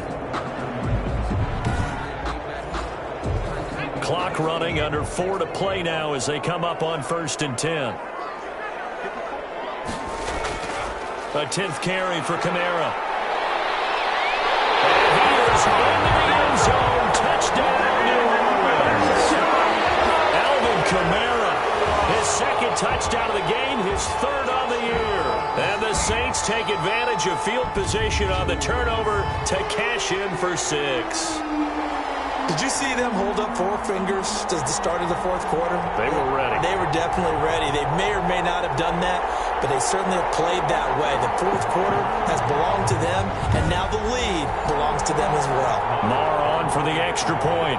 Clock running, under 4 to play now as they come up on 1st and 10. A 10th carry for Kamara. Into the end zone. Touchdown, New Orleans. Alvin Kamara, his 2nd touchdown of the game, his 3rd on the year. And the Saints take advantage of field position on the turnover to cash in for 6. Did you see them hold up 4 fingers to the start of the 4th quarter? They were ready. They were definitely ready. They may or may not have done that, but they certainly have played that way. The 4th quarter has belonged to them, and now the lead belongs to them as well. Marr on for the extra point.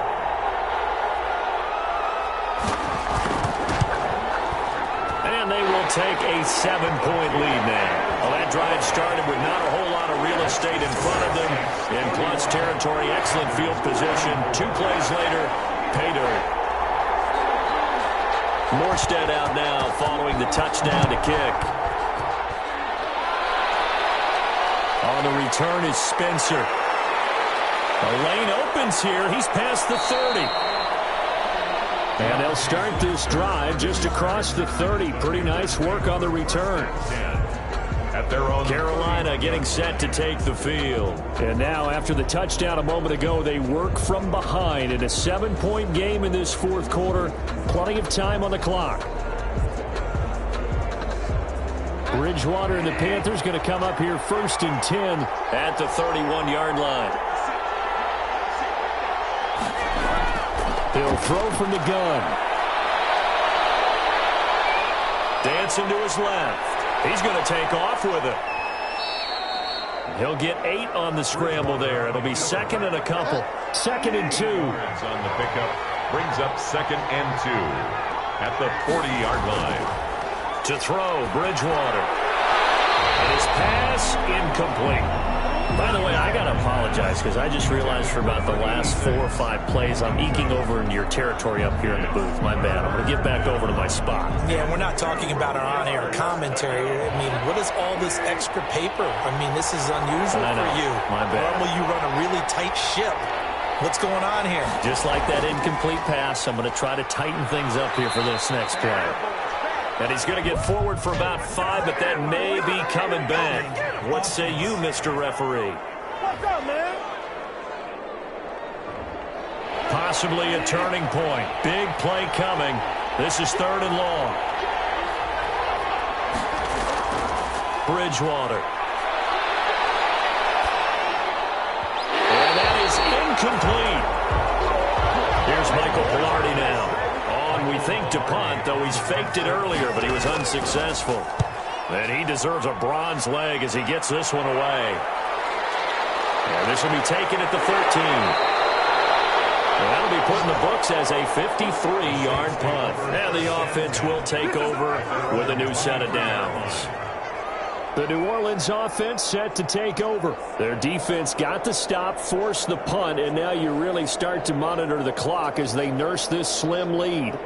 And they will take a 7-point lead now. Well, that drive started with not a whole lot of real estate in front of them. In plus territory, excellent field position. 2 plays later, pay dirt. Morstead out now following the touchdown to kick. On the return is Spencer. The lane opens here. He's past the 30. And they'll start this drive just across the 30. Pretty nice work on the return. At their own Carolina getting set to take the field. And now, after the touchdown a moment ago, they work from behind in a 7-point game in this 4th quarter. Plenty of time on the clock. Bridgewater and the Panthers going to come up here 1st and 10 at the 31-yard line. He'll throw from the gun. Dancing to his left. He's going to take off with it. He'll get 8 on the scramble there. It'll be 2nd and a couple. 2nd and 2. On the pickup brings up 2nd and 2 at the 40-yard line. To throw, Bridgewater. And his pass incomplete. By the way, I got to apologize because I just realized for about the last 4 or 5 plays I'm eking over into your territory up here in the booth. My bad. I'm going to get back over to my spot. Yeah, we're not talking about our on-air commentary. I mean, what is all this extra paper? I mean, this is unusual for you. My bad. Normally you run a really tight ship. What's going on here? Just like that incomplete pass, I'm going to try to tighten things up here for this next play. And he's going to get forward for about 5, but that may be coming back. What say you, Mr. Referee? What's up, man? Possibly a turning point. Big play coming. This is 3rd and long. Bridgewater. And that is incomplete. Here's Michael Pilardi now. We think to punt, though he's faked it earlier, but he was unsuccessful. And he deserves a bronze leg as he gets this one away. And this will be taken at the 13. And that'll be put in the books as a 53-yard punt. And the offense will take over with a new set of downs. The New Orleans offense set to take over. Their defense got the stop, forced the punt, and now you really start to monitor the clock as they nurse this slim lead.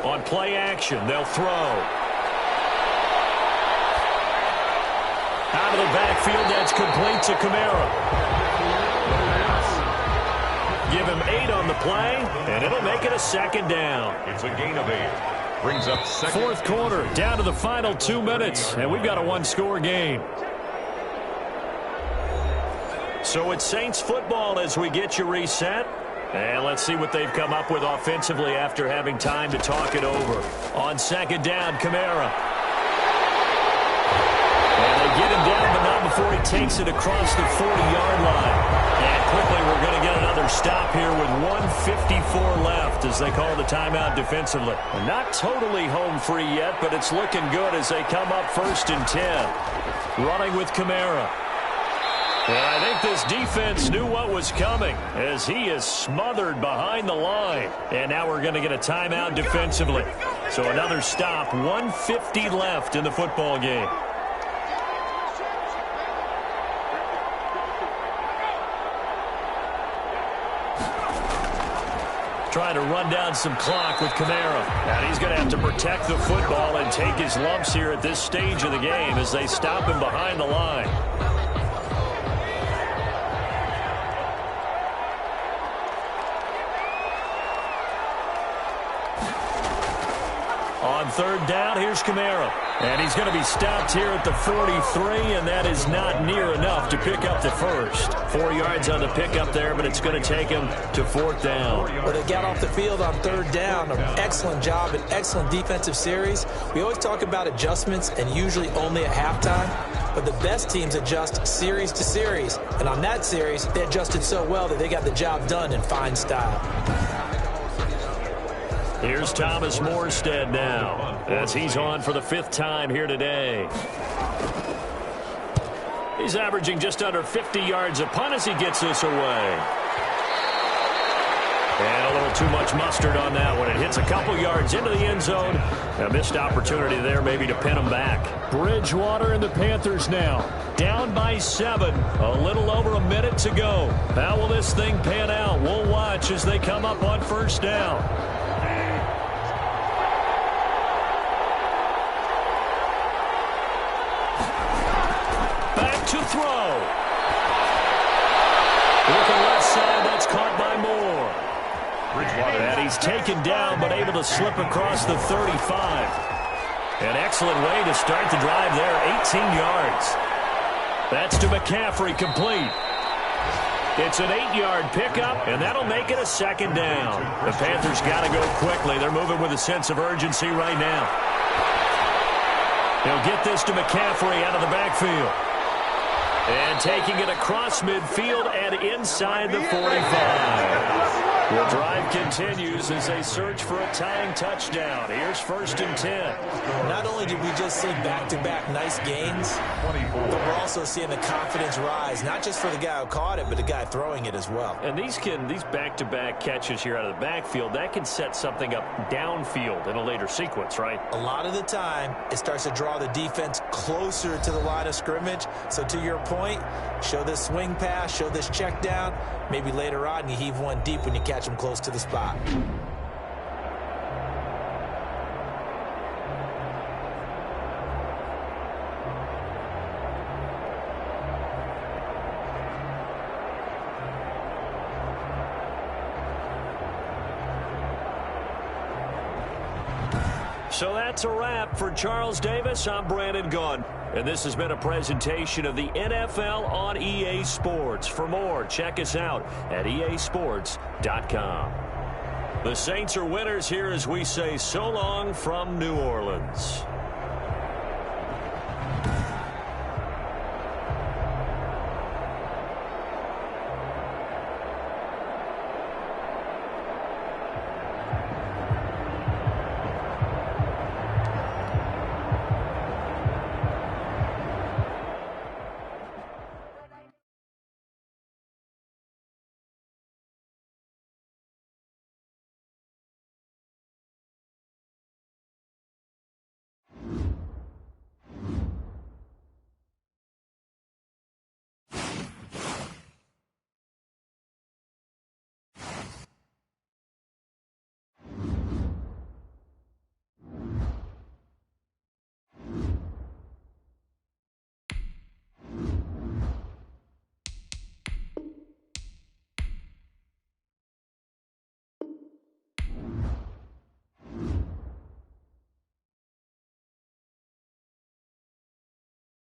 On play action, they'll throw. Out of the backfield, that's complete to Kamara. Give him 8 on the play, and it'll make it a second down. It's a gain of 8. Brings up second. Fourth quarter, down to the final 2 minutes, and we've got a one-score game. So it's Saints football as we get you reset. And let's see what they've come up with offensively after having time to talk it over. On second down, Kamara. And they get him down, but not before he takes it across the 40-yard line. And quickly we're going to get another stop here with 1:54 left as they call the timeout defensively. And not totally home free yet, but it's looking good as they come up 1st and 10. Running with Kamara. And I think this defense knew what was coming as he is smothered behind the line. And now we're going to get a timeout defensively. So another stop, 1:50 left in the football game. Trying to run down some clock with Kamara. And he's going to have to protect the football and take his lumps here at this stage of the game as they stop him behind the line. On third down, here's Kamara. And he's going to be stopped here at the 43, and that is not near enough to pick up the first. 4 yards on the pickup there, but it's going to take him to 4th down. Well, they got off the field on third down. An excellent job, an excellent defensive series. We always talk about adjustments, and usually only at halftime. But the best teams adjust series to series. And on that series, they adjusted so well that they got the job done in fine style. Here's Thomas Morstead now as he's on for the 5th time here today. He's averaging just under 50 yards a punt as he gets this away. And a little too much mustard on that one. It hits a couple yards into the end zone. A missed opportunity there maybe to pin him back. Bridgewater and the Panthers now. Down by 7. A little over a minute to go. How will this thing pan out? We'll watch as they come up on 1st down. To throw. Looking left side, that's caught by Moore. And he's taken down, but able to slip across the 35. An excellent way to start the drive there, 18 yards. That's to McCaffrey, complete. It's an 8-yard pickup, and that'll make it a 2nd down. The Panthers got to go quickly. They're moving with a sense of urgency right now. They'll get this to McCaffrey out of the backfield. And taking it across midfield and inside the 45. The drive continues as they search for a tying touchdown. Here's 1st and 10. Not only did we just see back-to-back nice gains, but we're also seeing the confidence rise, not just for the guy who caught it, but the guy throwing it as well. And these back-to-back catches here out of the backfield, that can set something up downfield in a later sequence, right? A lot of the time, it starts to draw the defense closer to the line of scrimmage. So to your point, show this swing pass, show this check down. Maybe later on you heave one deep when you catch him close to the spot. So that's a wrap for Charles Davis. I'm Brandon Gunn. And this has been a presentation of the NFL on EA Sports. For more, check us out at easports.com. The Saints are winners here as we say so long from New Orleans.